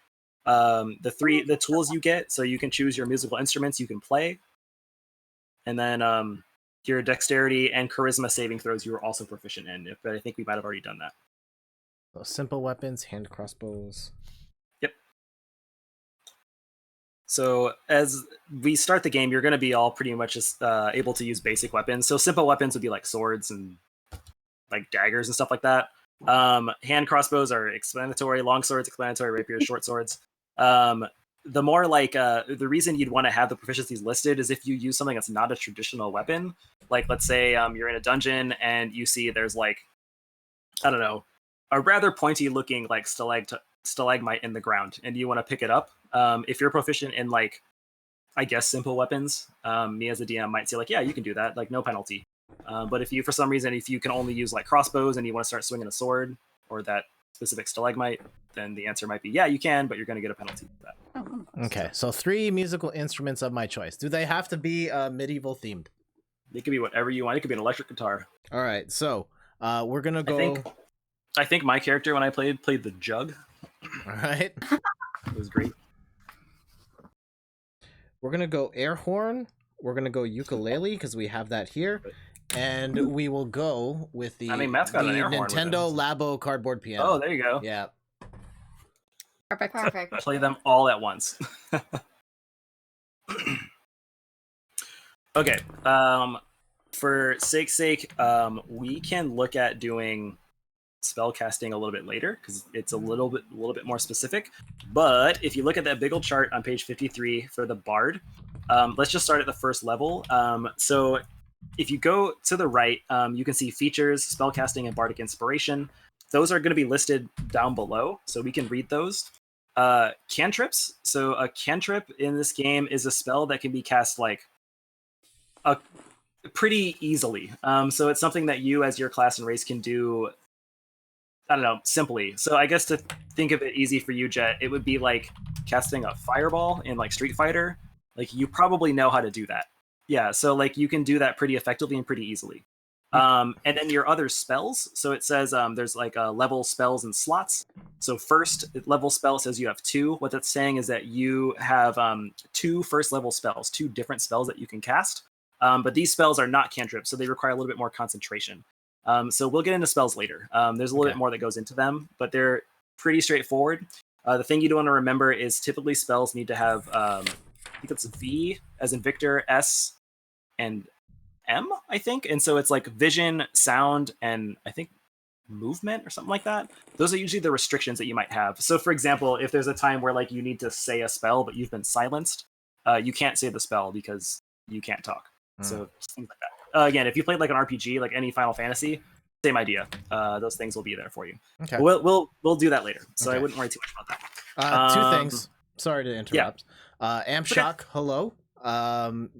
The tools you get, so you can choose your musical instruments you can play. And then your dexterity and charisma saving throws you are also proficient in, but I think we might have already done that. So simple weapons, hand crossbows. So as we start the game, you're going to be all pretty much just able to use basic weapons. So simple weapons would be like swords and like daggers and stuff like that. Hand crossbows are explanatory, long swords, explanatory, rapiers, short swords. The more like the reason you'd want to have the proficiencies listed is if you use something that's not a traditional weapon. Like let's say you're in a dungeon and you see there's like, I don't know, a rather pointy looking like stalagmite in the ground and you want to pick it up. If you're proficient in like, I guess, simple weapons, me as a DM might say like, yeah, you can do that, like no penalty. But if you, for some reason, if you can only use like crossbows and you want to start swinging a sword or that specific stalagmite, then the answer might be, yeah, you can, but you're going to get a penalty for that. Okay, so 3 musical instruments of my choice. Do they have to be medieval themed? It could be whatever you want. It could be an electric guitar. All right, so we're going to go... I think my character, when I played the jug. All right. It was great. We're gonna go air horn. We're gonna go ukulele because we have that here, and we will go with the, Matt's got an air horn with Nintendo him. Labo cardboard piano. Oh, there you go. Yeah. Perfect. Play them all at once. Okay. For sake's sake, we can look at doing spell casting a little bit later because it's a little bit more specific. But if you look at that big old chart on page 53 for the bard, let's just start at the first level. So if you go to the right, you can see features, spell casting, and bardic inspiration. Those are going to be listed down below, so we can read those. Cantrips. So a cantrip in this game is a spell that can be cast like pretty easily. So it's something that you as your class and race can do, I don't know, simply. So I guess to think of it easy for you, Jet, it would be like casting a fireball in like Street Fighter. Like you probably know how to do that. Yeah, so like you can do that pretty effectively and pretty easily. And then your other spells. So it says there's like level spells and slots. So first level spell says you have 2. What that's saying is that you have 2 first level spells, 2 different spells that you can cast. But these spells are not cantrips, so they require a little bit more concentration. So we'll get into spells later. There's a little bit more that goes into them, but they're pretty straightforward. The thing you do want to remember is typically spells need to have, I think it's V as in Victor, S, and M, I think. And so it's like vision, sound, and I think movement or something like that. Those are usually the restrictions that you might have. So for example, if there's a time where like you need to say a spell, but you've been silenced, you can't say the spell because you can't talk. So things like that. Again, if you played like an RPG, like any Final Fantasy, same idea. Those things will be there for you. Okay. We'll do that later. So I wouldn't worry too much about that. 2 things. Sorry to interrupt. Amp Shock, hello.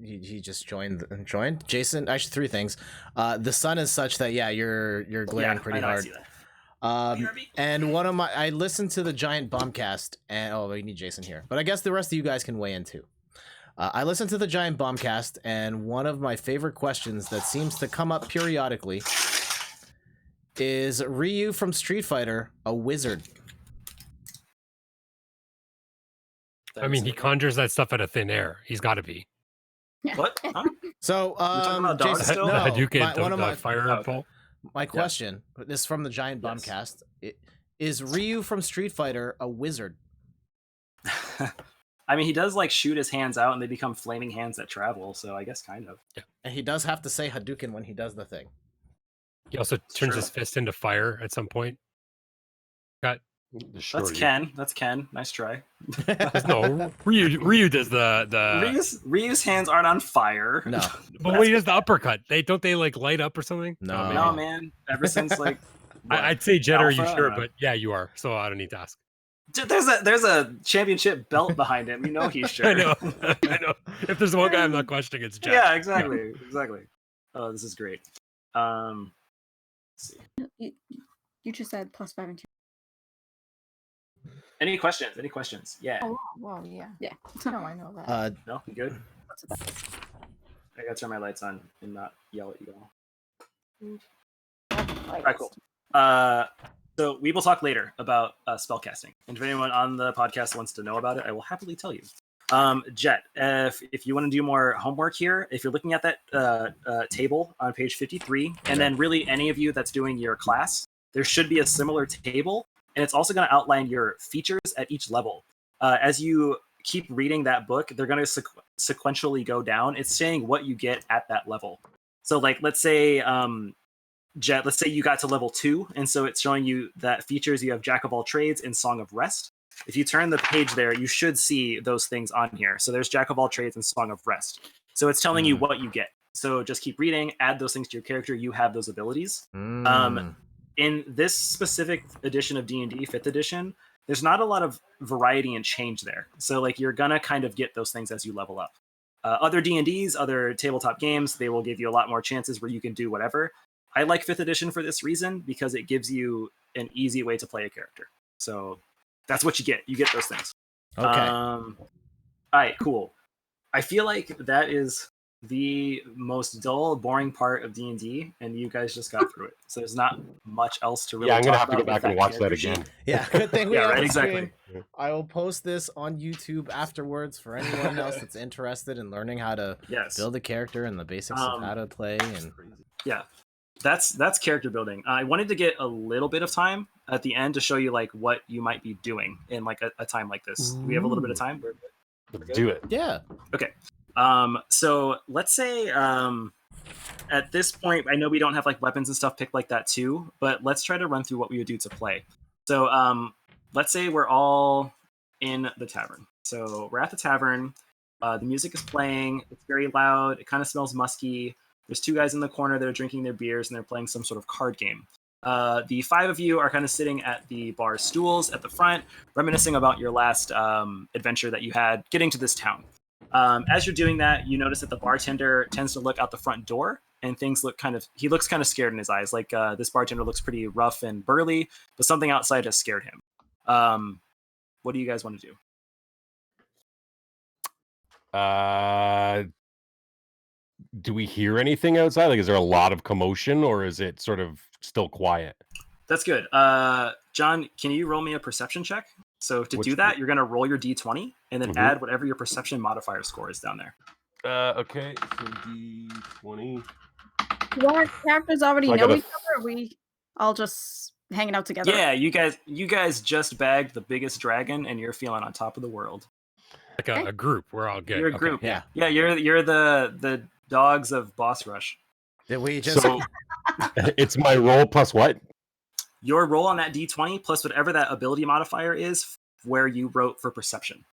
He just joined. Jason, actually 3 things. The sun is such that you're glaring pretty hard. And one of I listened to the Giant Bombcast, and we need Jason here, but I guess the rest of you guys can weigh in too. I listened to the Giant Bombcast, and one of my favorite questions that seems to come up periodically is Ryu from Street Fighter a wizard? I mean, he conjures that stuff out of thin air. He's got to be. What? Huh? So, Jason, the Hadouken, fireball. My question is from the Giant Bombcast. Is Ryu from Street Fighter a wizard? I mean, he does like shoot his hands out and they become flaming hands that travel, so I guess kind of. Yeah. And he does have to say Hadouken when he does the thing. He also turns his fist into fire at some point. That's Ken. That's Ken. Nice try. No, Ryu does the Ryu's hands aren't on fire. No. But when he does the uppercut, they like light up or something? No, man. Ever since like I'd say Jet, are you sure? But yeah, you are. So I don't need to ask. There's a championship belt behind him. You know he's sure. I know. If there's one guy I'm not questioning, it's Jet. Yeah, exactly. Oh, this is great. Let's see. You just said +5 and 2. Any questions? Yeah. Oh, well, yeah. Yeah. No, I know that. No, you good? I gotta turn my lights on and not yell at you all. All right, cool. So we will talk later about spellcasting. And if anyone on the podcast wants to know about it, I will happily tell you. Jet, if you want to do more homework here, if you're looking at that table on page 53, and then really any of you that's doing your class, there should be a similar table, and it's also going to outline your features at each level. As you keep reading that book, they're going to sequentially go down. It's saying what you get at that level. So like, let's say, Jet, let's say you got to level 2, and so it's showing you that features you have Jack of all trades and Song of Rest. If you turn the page there, you should see those things on here. So there's Jack of all trades and Song of Rest. So it's telling you what you get. So just keep reading, add those things to your character. You have those abilities. In this specific edition of D&D, 5th edition, there's not a lot of variety and change there. So like you're gonna kind of get those things as you level up. Other D&Ds, other tabletop games, they will give you a lot more chances where you can do whatever. I like 5th edition for this reason, because it gives you an easy way to play a character. So that's what you get. You get those things. Okay. All right, cool. I feel like that is the most dull, boring part of D&D, and you guys just got through it. So there's not much else to really Yeah, I'm gonna talk have to go about with back and watch that character sheet. again. Yeah, good thing we Yeah, have right, the exactly. stream. I will post this on YouTube afterwards for anyone else that's interested in learning how to Yes. build a character and the basics of how to play. And Yeah, that's character building. I wanted to get a little bit of time at the end to show you like what you might be doing in like a time like this. Do we have a little bit of time? Let's do it. yeah, Okay. So let's say at this point, I know we don't have like weapons and stuff picked like that too, but let's try to run through what we would do to play. So let's say we're all in the tavern. So we're at the tavern. The music is playing. It's very loud. It kind of smells musky. There's two guys in the corner that are drinking their beers and they're playing some sort of card game. The five of you are kind of sitting at the bar stools at the front, reminiscing about your last adventure that you had getting to this town. As you're doing that, you notice that the bartender tends to look out the front door, and things look he looks kind of scared in his eyes. Like this bartender looks pretty rough and burly, but something outside has scared him. What do you guys want to do? Do we hear anything outside? Like, is there a lot of commotion, or is it sort of still quiet? That's good. John, can you roll me a perception check? So to do that, you're going to roll your d20 and then add whatever your perception modifier score is down there. Okay. So D20. Do our characters already know each other? Or are we all just hanging out together? Yeah, you guys just bagged the biggest dragon, and you're feeling on top of the world. Like a group. We're all good. You're a group. Yeah. Yeah, you're the dogs of Boss Rush. did we just? So it's my roll plus what? Your roll on that d20 plus whatever that ability modifier is where you wrote for perception.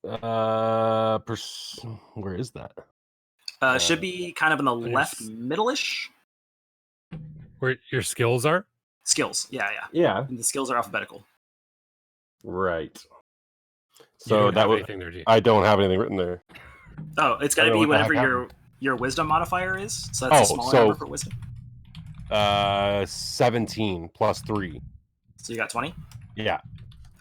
Where is that? Should be kind of in the left middle-ish. Where your skills are? Skills. Yeah. Yeah. And the skills are alphabetical. Right. You don't So have anything there, do you? I don't have anything written there. Oh, it's got to be whatever your wisdom modifier is. So that's a smaller number for wisdom. 17 plus 3. So you got 20? Yeah.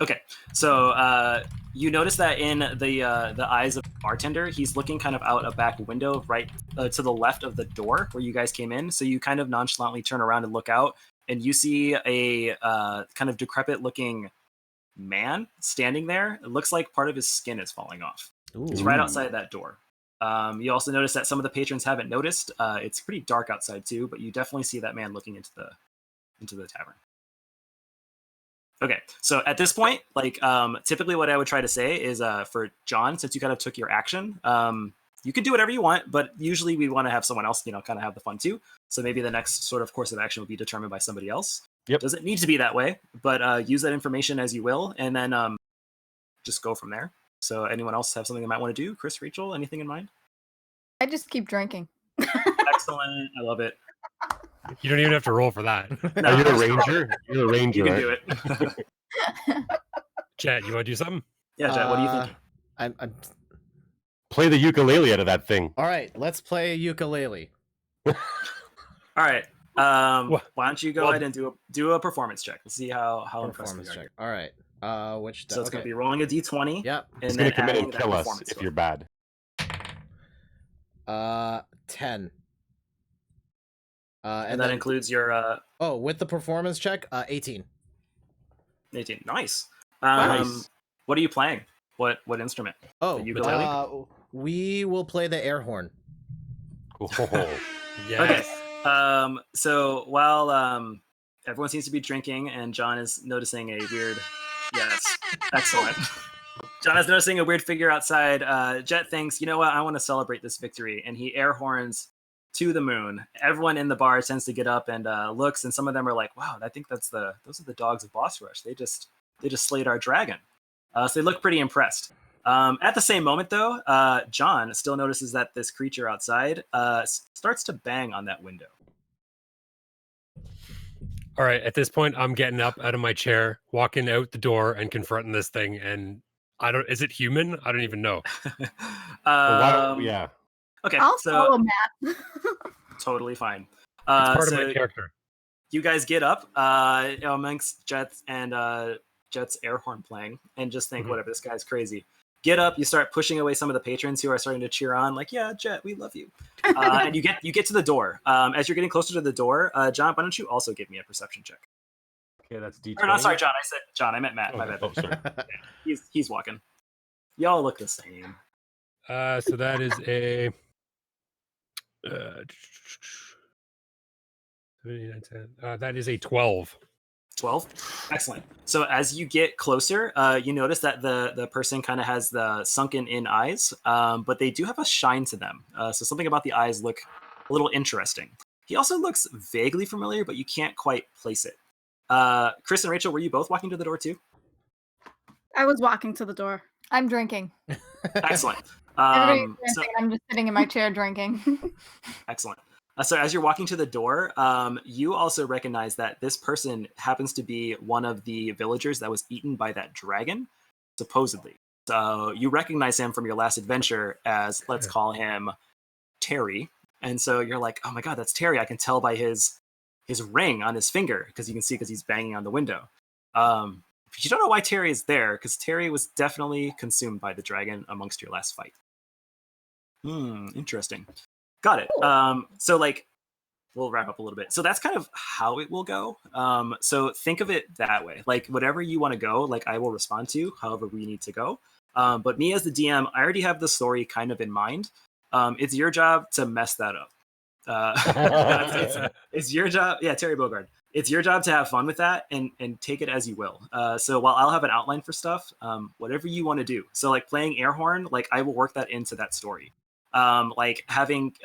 Okay. So you notice that in the eyes of the bartender, he's looking kind of out a back window right to the left of the door where you guys came in. So you kind of nonchalantly turn around and look out, and you see a kind of decrepit looking man standing there. It looks like part of his skin is falling off. Ooh. He's right outside that door. You also notice that some of the patrons haven't noticed. It's pretty dark outside too, but you definitely see that man looking into the tavern. Okay, so at this point, like typically what I would try to say is for John, since you kind of took your action, you can do whatever you want, but usually we want to have someone else, kind of have the fun too. So maybe the next sort of course of action will be determined by somebody else. Yep. Doesn't need to be that way, but use that information as you will, and then just go from there. So anyone else have something they might want to do? Kris, Rachel, anything in mind? I just keep drinking. Excellent. I love it. You don't even have to roll for that. No, Are you a ranger? You're a ranger. you can right? do it. Chad, you want to do something? Yeah, Jet, what are you thinking? I'm Play the ukulele out of that thing. all right. Let's play ukulele. All right. Wha- Why don't you go well- ahead and do a performance check? Let's see how impressed we Performance are. check. Here. All right. Which? So it's going to be rolling a d20. Yep. And He's then gonna come in adding and that kill us performance if score. you're bad. 10. And that includes your with the performance check, 18. 18. Nice. Nice. What are you playing? What instrument? Oh, The ukulele? we will play the air horn. Oh, Yes. Okay. So while everyone seems to be drinking and John is noticing a weird... Yes. Excellent. John is noticing a weird figure outside. Jet thinks, you know what? I want to celebrate this victory. And he air horns to the moon. Everyone in the bar tends to get up and looks, and some of them are like, wow, I think those are the dogs of Boss Rush. They just slayed our dragon. So they look pretty impressed. At the same moment, though, John still notices that this creature outside starts to bang on that window. All right. At this point, I'm getting up out of my chair, walking out the door, and confronting this thing. And is it human? I don't even know. yeah. Okay, I'll so follow Matt. totally fine. It's part so of my character. you guys get up amongst Jet's and Jet's air horn playing, and just think, whatever, this guy's crazy. get up, you start pushing away some of the patrons who are starting to cheer on, like, yeah, Jet, we love you. And you get to the door. As you're getting closer to the door, John, why don't you also give me a perception check? Okay, that's D20. Or not, sorry, John. I said John. I meant Matt. My bad. Oh, sorry. He's walking. Y'all look the same. So that is a that is a 12. 12. Excellent. So as you get closer, you notice that the person kind of has the sunken in eyes, but they do have a shine to them. So something about the eyes look a little interesting. He also looks vaguely familiar, but you can't quite place it. Kris and Rachel, were you both walking to the door too? I was walking to the door. I'm drinking. Excellent. Everybody's dancing, I'm just sitting in my chair drinking. Excellent. So as you're walking to the door, you also recognize that this person happens to be one of the villagers that was eaten by that dragon, supposedly. So you recognize him from your last adventure as, let's call him Terry. And so you're like, oh my god, that's Terry. I can tell by his ring on his finger, because you can see because he's banging on the window. But you don't know why Terry is there, because Terry was definitely consumed by the dragon amongst your last fight. Interesting. Got it. So like, we'll wrap up a little bit. So that's kind of how it will go. So think of it that way. Like whatever you want to go, like I will respond to however we need to go. But me as the DM, I already have the story kind of in mind. It's your job to mess that up. It's your job. Yeah, Terry Bogard. It's your job to have fun with that and take it as you will. So while I'll have an outline for stuff, whatever you want to do. So like playing air horn, like I will work that into that story. Like having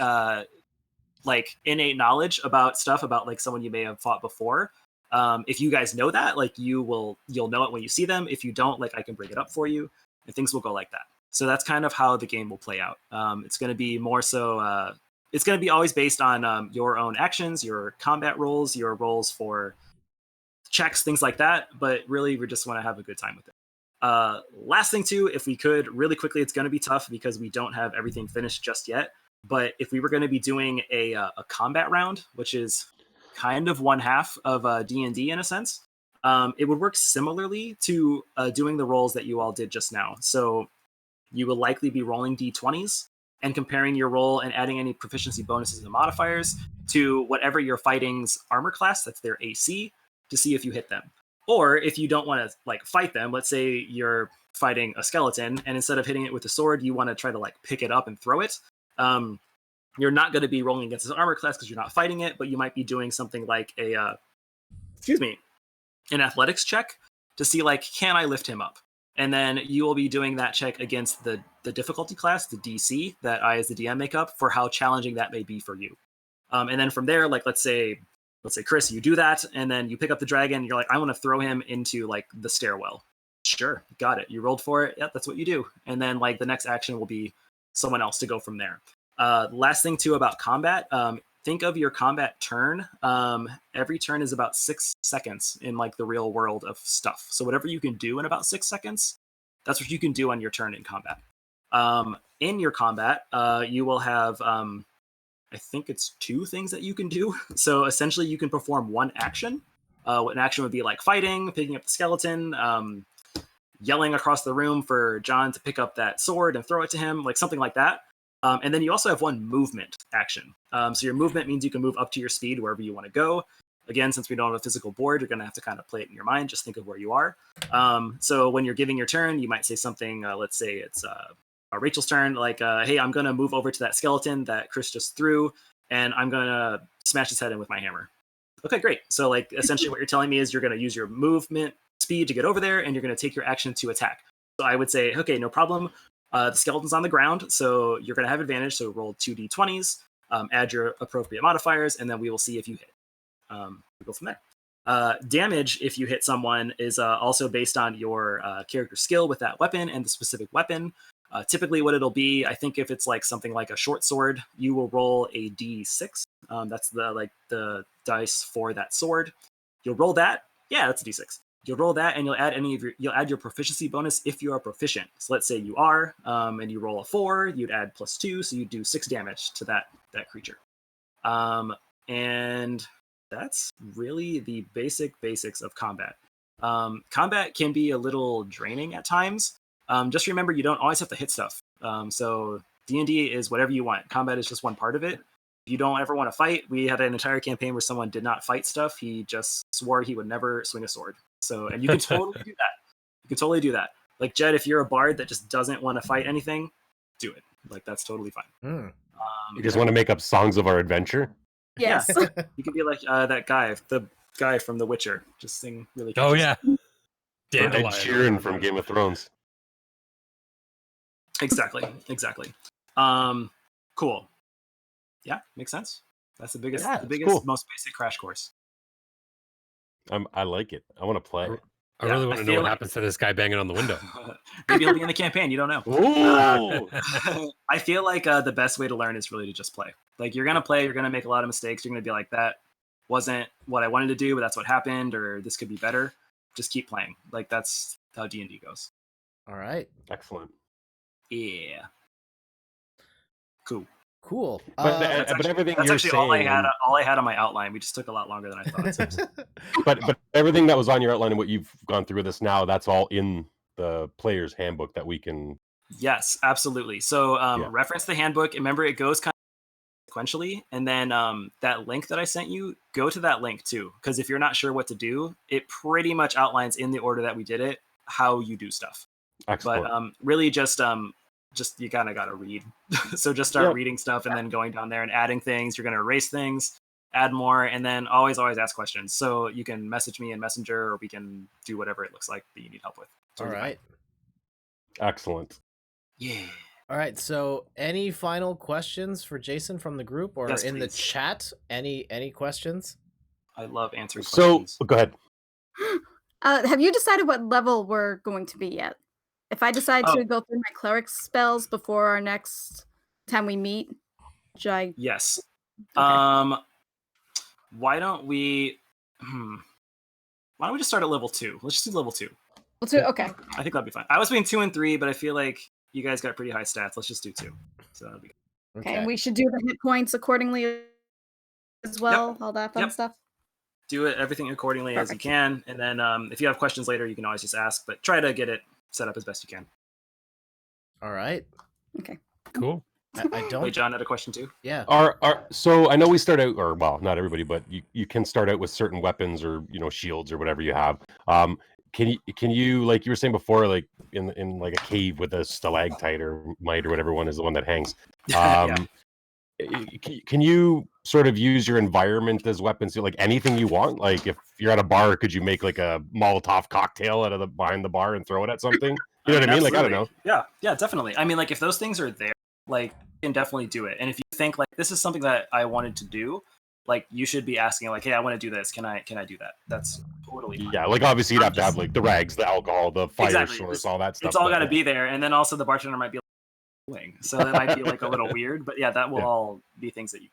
like innate knowledge about stuff about like someone you may have fought before. If you guys know that, like you'll know it when you see them. If you don't, like I can bring it up for you, and things will go like that. So that's kind of how the game will play out. It's going to be more so. It's going to be always based on your own actions, your combat rolls, your rolls for checks, things like that. But really, we just want to have a good time with it. Last thing too, if we could really quickly, it's going to be tough because we don't have everything finished just yet. But if we were going to be doing a combat round, which is kind of one half of D&D in a sense, it would work similarly to doing the rolls that you all did just now. So you will likely be rolling D20s and comparing your roll and adding any proficiency bonuses and modifiers to whatever your fighting's armor class, that's their AC, to see if you hit them. Or if you don't want to like fight them, let's say you're fighting a skeleton and instead of hitting it with a sword, you want to try to like pick it up and throw it. You're not going to be rolling against his armor class because you're not fighting it, but you might be doing something like an athletics check to see like, can I lift him up? And then you will be doing that check against the difficulty class, the DC, that I as the DM make up for how challenging that may be for you. And then from there, like let's say Kris, you do that, and then you pick up the dragon, and you're like, I want to throw him into like the stairwell. Sure, got it. You rolled for it. Yep, that's what you do. And then like the next action will be someone else to go from there. Last thing too about combat, think of your combat turn. Every turn is about 6 seconds in like the real world of stuff. So whatever you can do in about 6 seconds, that's what you can do on your turn in combat. In your combat, you will have, I think it's 2 things that you can do. So essentially you can perform one action. An action would be like fighting, picking up the skeleton, yelling across the room for John to pick up that sword and throw it to him, like something like that. And then you also have one movement action. So your movement means you can move up to your speed wherever you want to go. Again, since we don't have a physical board, you're going to have to kind of play it in your mind. Just think of where you are. So when you're giving your turn, you might say something, let's say it's Rachel's turn, like, hey, I'm going to move over to that skeleton that Kris just threw, and I'm going to smash his head in with my hammer. Okay, great. So like essentially what you're telling me is you're going to use your movement speed to get over there, and you're going to take your action to attack. So I would say, okay, no problem. The skeleton's on the ground, so you're going to have advantage. So roll 2 d20s, add your appropriate modifiers, and then we will see if you hit. We'll go from there. Damage, if you hit someone, is also based on your character skill with that weapon and the specific weapon. Typically what it'll be, I think if it's like something like a short sword, you will roll a d6. That's the dice for that sword. You'll roll that. Yeah, that's a d6. You'll roll that, and you'll add your proficiency bonus if you are proficient. So let's say you are, and you roll a 4, you'd add +2, so you do 6 damage to that creature. And that's really the basics of combat. Combat can be a little draining at times. just remember you don't always have to hit stuff. So D&D is whatever you want. Combat is just one part of it. If you don't ever want to fight, we had an entire campaign where someone did not fight stuff. He just swore he would never swing a sword. So, and you can totally do that. You can totally do that. Like Jed, if you're a bard that just doesn't want to fight anything, do it. Like that's totally fine. You just want to make up songs of our adventure? Yes. Yeah. You can be like that guy, the guy from The Witcher. Just sing really catchy Oh yeah. Ed Dandelion. Sheeran from Game of Thrones. Exactly. Cool. Yeah, makes sense. That's the biggest, cool. most basic crash course. I like it. I want to play. I really want to know what like- happens to this guy banging on the window. Maybe he'll be in the campaign. You don't know. Ooh. I feel like the best way to learn is really to just play. Like you're gonna play, you're gonna make a lot of mistakes. You're gonna be like, that wasn't what I wanted to do, but that's what happened, or this could be better. Just keep playing. Like that's how D&D goes. All right. Excellent. Yeah. Cool. But everything That's you're actually saying, all I had on my outline. We just took a lot longer than I thought. but everything that was on your outline and what you've gone through with us now, that's all in the player's handbook that we can. Yes, absolutely. So Yeah. reference the handbook. Remember, it goes kind of sequentially, and then that link that I sent you, go to that link too, because if you're not sure what to do, it pretty much outlines in the order that we did it how you do stuff. Excellent. But really, just you kind of got to read. So just start reading stuff and then going down there and adding things. You're going to erase things, add more, and then always ask questions. So you can message me in Messenger, or we can do whatever it looks like that you need help with. All right. Excellent. Yeah. All right. So, any final questions for Jason from the group or Yes, in the please. chat? Any questions? I love answering So questions. go ahead. Have you decided what level we're going to be yet? If I decide Oh. to go through my cleric spells before our next time we meet, should I? Yes. Okay. Why don't we just start at level 2? Let's just do level 2. Let's do. Okay. I think that'd be fine. I was between 2 and 3, but I feel like you guys got pretty high stats. Let's just do 2. So that'll be good. Okay. And we should do the hit points accordingly as well. All that fun Yep. stuff. Do it everything accordingly as you Perfect. can, and then if you have questions later, you can always just ask. But try to get it set up as best you can. All right. Cool. I Wait, don't. John had a question too. Yeah. So I know we start out, or well, not everybody, but you can start out with certain weapons or shields or whatever you have. Can you like you were saying before, like in like a cave with a stalactite or mite or whatever one is the one that hangs. Yeah. Can you sort of use your environment as weapons? Like anything you want. Like if you're at a bar, could you make like a Molotov cocktail out of behind the bar and throw it at something? You know what I mean? Like I don't know. Yeah, definitely. I mean, like if those things are there, like you can definitely do it. And if you think like this is something that I wanted to do, like you should be asking like, hey, I want to do this. Can I do that? That's totally fine. Yeah, like obviously you'd have to have like the rags, the alcohol, the fire Exactly. source, all that stuff. It's all but, got to yeah. be there, and then also the bartender might be like, so that might be like a little weird. But yeah, that will all be things that you.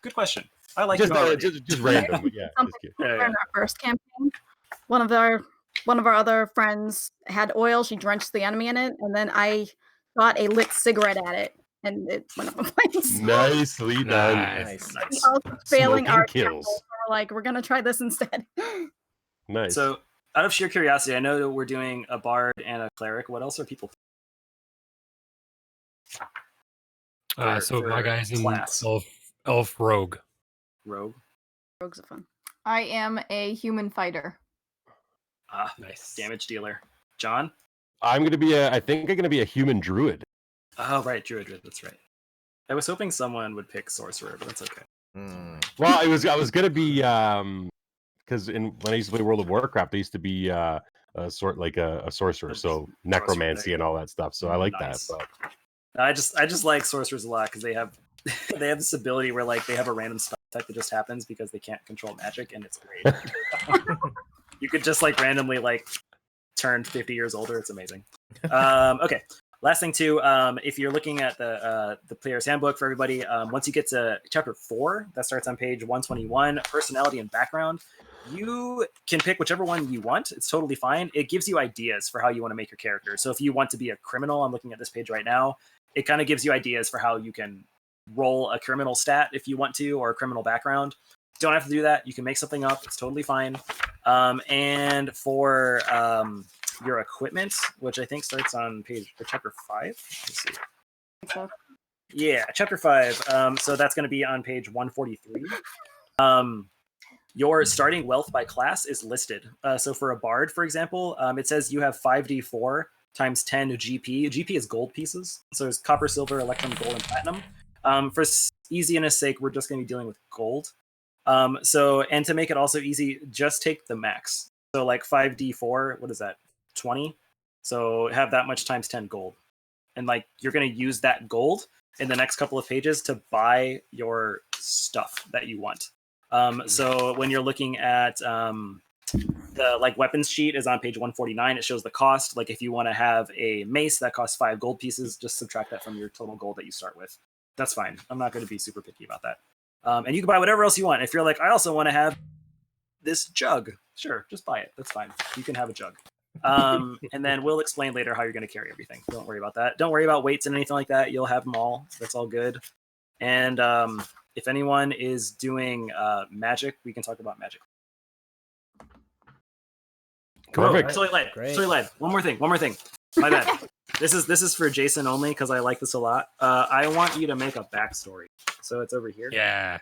Good question. I like just, it already. just random. But yeah, Something just cute. in our first campaign, one of our other friends had oil. She drenched the enemy in it, and then I shot a lit cigarette at it, and it went up in flames. Nicely done. Nice. We also failing Smoking our kills. kills. We're like, we're gonna try this instead. Nice. So, out of sheer curiosity, I know that we're doing a bard and a cleric. What else are people? So my guy's in class. elf rogue. Rogue. Rogues are fun. I am a human fighter. Ah, Nice. damage dealer. John. I think I'm gonna be a human druid. Oh right, druid. That's right. I was hoping someone would pick sorcerer, but that's okay. Well, I was gonna be because when I used to play World of Warcraft, I used to be a sorcerer, so necromancy and all that stuff. So I like Nice. that. But I just like sorcerers a lot because they have this ability where like they have a random spell type that just happens because they can't control magic, and it's great. You could just like randomly like turn 50 years older. It's amazing. Okay. Last thing too, if you're looking at the player's handbook for everybody, once you get to chapter 4, that starts on page 121, personality and background, you can pick whichever one you want. It's totally fine. It gives you ideas for how you want to make your character. So if you want to be a criminal, I'm looking at this page right now, it kind of gives you ideas for how you can roll a criminal stat if you want to, or a criminal background. Don't have to do that. You can make something up. It's totally fine. And for your equipment, which I think starts on chapter 5. Let's see. So, Yeah, chapter 5. So that's going to be on page 143. Your starting wealth by class is listed. So for a bard, for example, it says you have 5d4 times 10 GP. GP is gold pieces. So it's copper, silver, electrum, gold, and platinum. For easiness sake, we're just going to be dealing with gold. And to make it also easy, just take the max. So like 5d4, what is that? 20. So have that much times 10 gold. And like you're going to use that gold in the next couple of pages to buy your stuff that you want. So when you're looking at the like weapons sheet is on page 149, it shows the cost. Like if you want to have a mace that costs 5 gold pieces, just subtract that from your total gold that you start with. That's fine. I'm not going to be super picky about that. And you can buy whatever else you want. If you're like, I also want to have this jug, sure, just buy it. That's fine. You can have a jug. And then we'll explain later how you're going to carry everything. Don't worry about that. Don't worry about weights and anything like that. You'll have them all. That's all good. And if anyone is doing magic, we can talk about magic. Perfect. Sorry, lad. One more thing. My bad. This is for Jason only because I like this a lot. I want you to make a backstory. So it's over here. Yeah.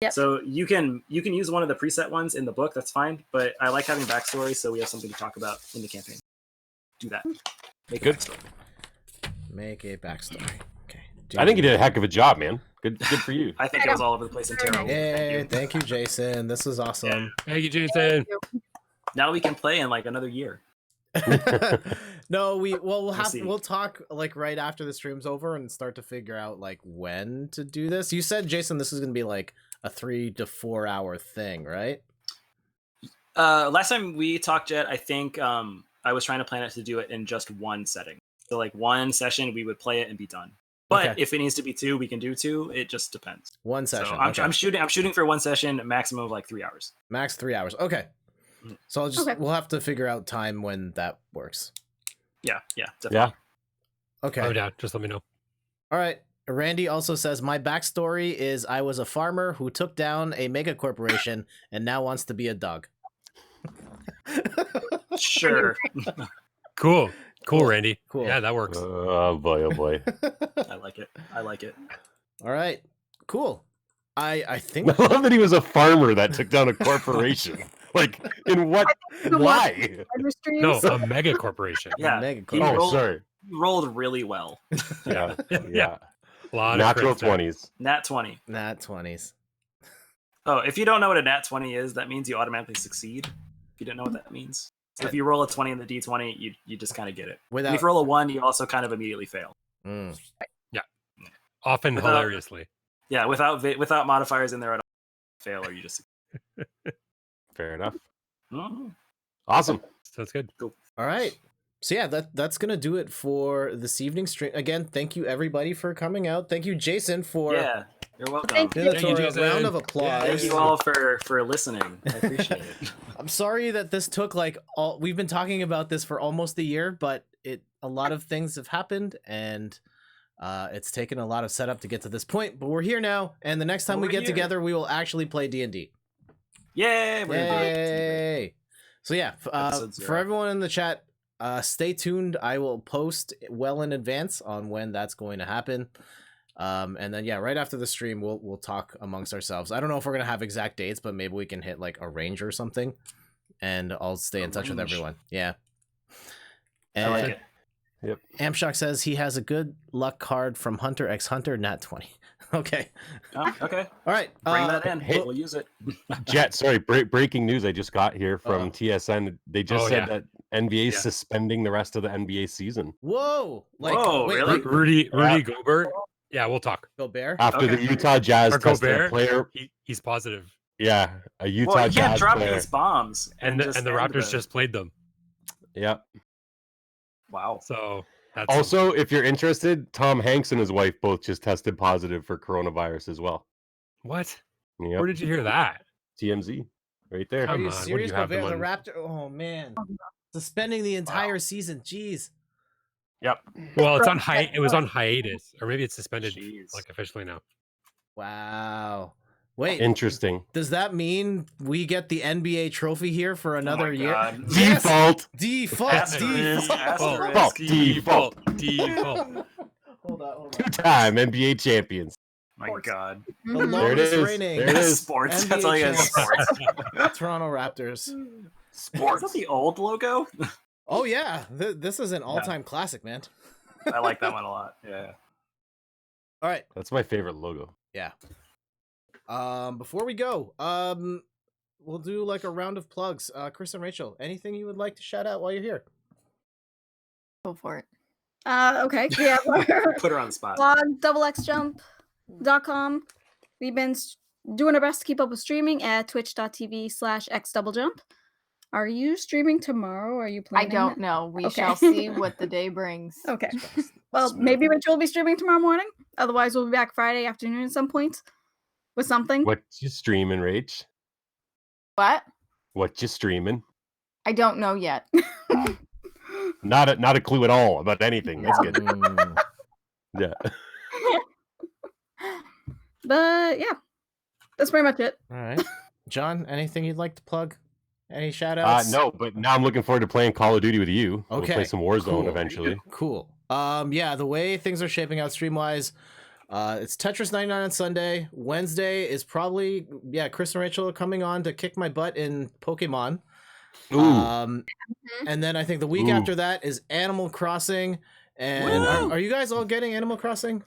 Yep. So you can use one of the preset ones in the book. That's fine. But I like having backstories, so we have something to talk about in the campaign. Do that. Make a backstory. Make a backstory. Okay. I think you did a heck of a job, man. Good for you. I think it was all over the place in tarot. Yay! Thank you, Jason. This was awesome. Yeah. Thank you, Jason. Now we can play in like another year. No, we'll see. we'll talk like right after the stream's over and start to figure out like when to do this. You said, Jason, this is gonna be like a 3 to 4 hour thing, right? Last time we talked, Jet, I think I was trying to plan it to do it in just one setting. So like one session, we would play it and be done. But Okay. if it needs to be 2, we can do 2. It just depends. One session. So I'm, okay. I'm shooting for one session, a maximum of like 3 hours. Max 3 hours. Okay. So Okay. we'll have to figure out time when that works. Yeah, definitely. Yeah. Okay. Oh, yeah. Just let me know. All right. Randy also says, my backstory is I was a farmer who took down a mega corporation and now wants to be a dog. Sure. Cool, Cool. Randy. Cool. Yeah, that works. Oh boy, oh boy. I like it. All right. Cool. I think I love that he was a farmer that took down a corporation. Like, in what? Why? No, a mega corporation. Yeah. mega He corporation. rolled- sorry. You rolled really well. Yeah. Yeah. A lot Natural of crits there. 20s. Nat 20. Nat 20s. Oh, if you don't know what a nat 20 is, that means you automatically succeed. If you don't know what that means. So if you roll a 20 in the D20, you just kind of get it. And if you roll a 1, you also kind of immediately fail. Mm. Often Without- hilariously. Yeah, without modifiers in there at all, fail or you just. Fair enough. Mhm. Awesome. Sounds good. All right. So yeah, that's gonna do it for this evening's stream. Again, thank you everybody for coming out. Thank you, Jason, for Yeah, you're welcome. Thank doing it Thank you, to a Jason. round of Yeah. applause. Thank you all for listening. I appreciate it. I'm sorry that this took we've been talking about this for almost a year, but a lot of things have happened and it's taken a lot of setup to get to this point, but we're here now, and the next time we We're get here. together, we will actually play D&D. Yay! We're gonna do it. Yay! So yeah, Episode for 0. everyone in the chat, stay tuned. I will post well in advance on when that's going to happen. And then right after the stream, we'll talk amongst ourselves. I don't know if we're gonna have exact dates, but maybe we can hit like a range or something, and I'll stay in touch with range. everyone. Yeah. I like it. Amshock says he has a good luck card from Hunter x Hunter, nat 20. Okay. Oh, okay. All right. Bring that in. hey- We'll use it. Jet, sorry, breaking news I just got here from TSN. They just said that NBA is suspending the rest of the NBA season. Whoa. Whoa, wait, really? like Rudy Gobert. Yeah, we'll talk. Gobert? After the Okay. Utah Jazz Or tested a Gobert. player. He's positive. Yeah, a Utah Well, you can't Jazz drop player. these bombs. And the just end Raptors just played them. Yep. Wow. So that's Also, if you're interested, Tom Hanks and his wife both just tested positive for coronavirus as well. what? Yep. Where did you hear that? TMZ, right there. Are Come you on, what do serious? you have Gobert, the them on? Raptor? Oh, man. Suspending the entire season. Jeez. Yep. Well, it's on it was on hiatus, or maybe it's suspended Jeez. like officially now. Wow. Wait, Interesting. does that mean we get the NBA trophy here for another year? God. Yes! Default. Default. Asterisk, Default. asterisk. Default. Hold on. Two-time NBA champions. My God. The Mhm. There it longest is. reigning There it is. Sports. NBA That's all you guys. champs. Sports. Toronto Raptors. Is that the old logo? Oh yeah, this is an all-time classic, man. I like that one a lot. Yeah. All right. That's my favorite logo. Yeah. Before we go, we'll do like a round of plugs. Kris and Rachel, anything you would like to shout out while you're here? Go for it. Okay. Yeah. Put her on the spot. Blog doublexjump.com. We've been doing our best to keep up with streaming at twitch.tv/xdoublejump. Are you streaming tomorrow? Are you I planning? don't know. We Okay. shall see what the day brings. Okay. Well, maybe Rachel will be streaming tomorrow morning. Otherwise, we'll be back Friday afternoon at some point with something. What you streaming, Rach? What? What you streaming? I don't know yet. Not a clue at all about anything. That's good. Yeah. But yeah, that's pretty much it. All right. John, anything you'd like to plug? Any shout outs? No, but now I'm looking forward to playing Call of Duty with you. Okay. We'll play some Warzone Cool. eventually. Cool. Yeah, the way things are shaping out stream wise, it's Tetris 99 on Sunday. Wednesday is probably Kris and Rachel are coming on to kick my butt in Pokemon. Ooh. And then I think the week after that is Animal Crossing. And are you guys all getting Animal Crossing?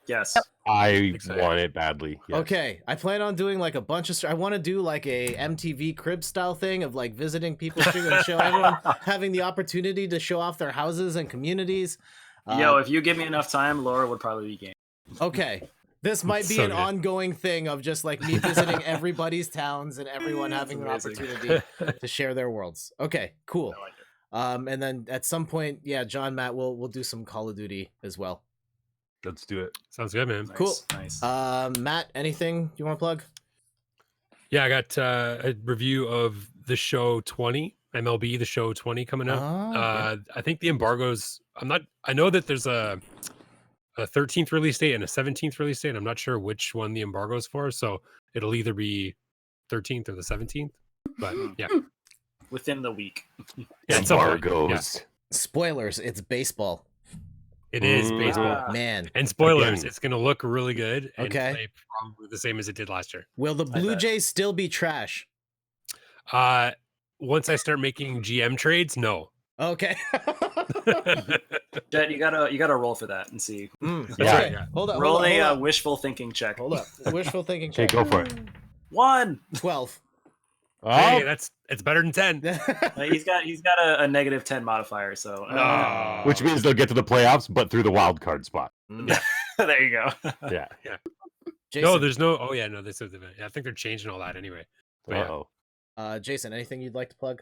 Yes. I want it badly. Yes. Okay, I plan on doing like a bunch of. I want to do like a MTV Crib style thing of like visiting people's street and show everyone having the opportunity to show off their houses and communities. Yo, if you give me enough time, Laura would probably be game. Okay, this might be So an good. ongoing thing of just like me visiting everybody's towns and everyone having an amazing. opportunity to share their worlds. Okay, cool. I like it. And then at some point, John, Matt, we'll do some Call of Duty as well. Let's do it. Sounds good, man. Cool. Nice. Matt, anything you want to plug? Yeah, I got a review of the show 20, MLB, the show 20 coming up. I think the embargoes, I know that there's a 13th release date and a 17th release date. I'm not sure which one the embargo's for, so it'll either be 13th or the 17th. But yeah. Within the week. Yeah, it's somewhere. Embargoes. Spoilers, it's baseball. It is baseball. Ah. Man. And spoilers, Again. it's going to look really good and Okay. play probably the same as it did last year. Will the Blue bet. Jays still be trash? Once I start making GM trades, no. Okay. Jet, you gotta roll for that and see. Yeah. Okay. Yeah. Hold up. Roll hold a up. wishful thinking check. Hold up. Wishful thinking Okay, check. go for it. 1. 12. Hey, Oh, it's better than 10. He's got a negative 10 modifier, so which means they'll get to the playoffs, but through the wild card spot. Mm. there you go. Yeah. Jason, No, there's no. Oh yeah, no. This is. I think they're changing all that anyway. But yeah. Uh-oh. Jason, anything you'd like to plug?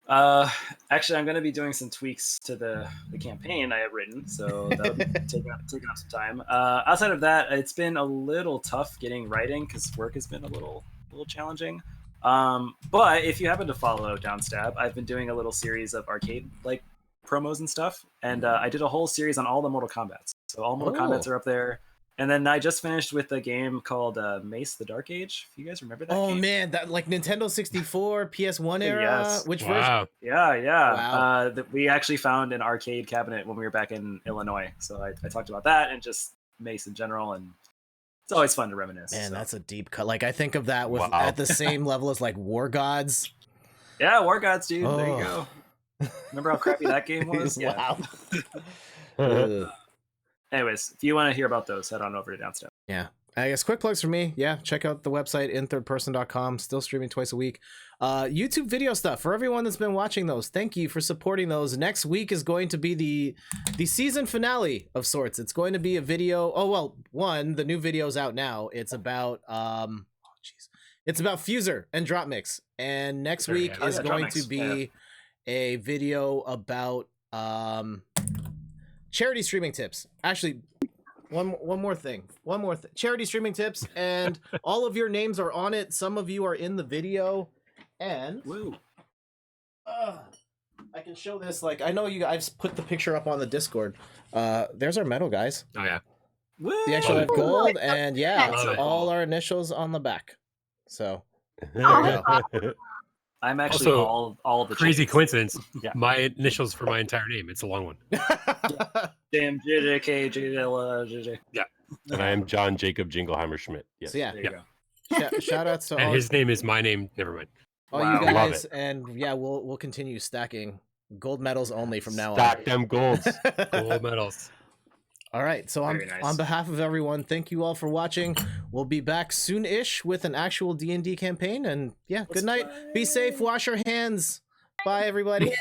Actually, I'm going to be doing some tweaks to the campaign I have written, so that'll be taking up some time. Outside of that, it's been a little tough getting writing because work has been a little challenging. But if you happen to follow Downstab, I've been doing a little series of arcade like promos and stuff, and I did a whole series on all the Mortal Kombats. So all Mortal Kombats are up there. And then I just finished with a game called Mace: The Dark Age. If you guys remember that game. Man, that like Nintendo 64, PS1 era. Yes. Which version? Wow. Yeah. Wow. We actually found an arcade cabinet when we were back in Illinois. So I talked about that and just Mace in general, and it's always fun to reminisce. Man, so. that's a deep cut. Like I think of that with Wow. at the same level as like War Gods. Yeah, War Gods, dude. Oh. There you go. Remember how crappy that game was? Yeah. Wow. Ugh. Anyways, if you want to hear about those, head on over to Downstab. Yeah. I guess quick plugs for me. Yeah, check out the website inthirdperson.com. Still streaming twice a week. YouTube video stuff for everyone that's been watching those. Thank you for supporting those. Next week is going to be the season finale of sorts. It's going to be a video. Oh well, the new video's out now. It's about it's about Fuser and Drop Mix. And next Sure, week yeah. is Drop going Mix, to be a video about charity streaming tips. Actually, one more thing. Charity streaming tips, and all of your names are on it. Some of you are in the video, and Woo. I can show this. Like I know you guys put the picture up on the Discord. There's our medal, guys. Oh yeah. The actual Love it. gold, and yeah, Love it's it. all our initials on the back. So I'm actually Also, all the Crazy chains. coincidence. Yeah. My initials for my entire name. It's a long one. Damn, JJK, JJ. And I am John Jacob Jingleheimer Schmidt. Yes. So yeah, There you go. shout outs to And all, his name is my name. Never mind. all Wow. you Love guys, it. and yeah, we'll continue stacking gold medals only from now Stack them golds. on. Gold medals. All right, so Very nice. on behalf of everyone, thank you all for watching. We'll be back soon-ish with an actual D&D campaign, and yeah, good night. Be safe. Wash your hands. Bye, everybody.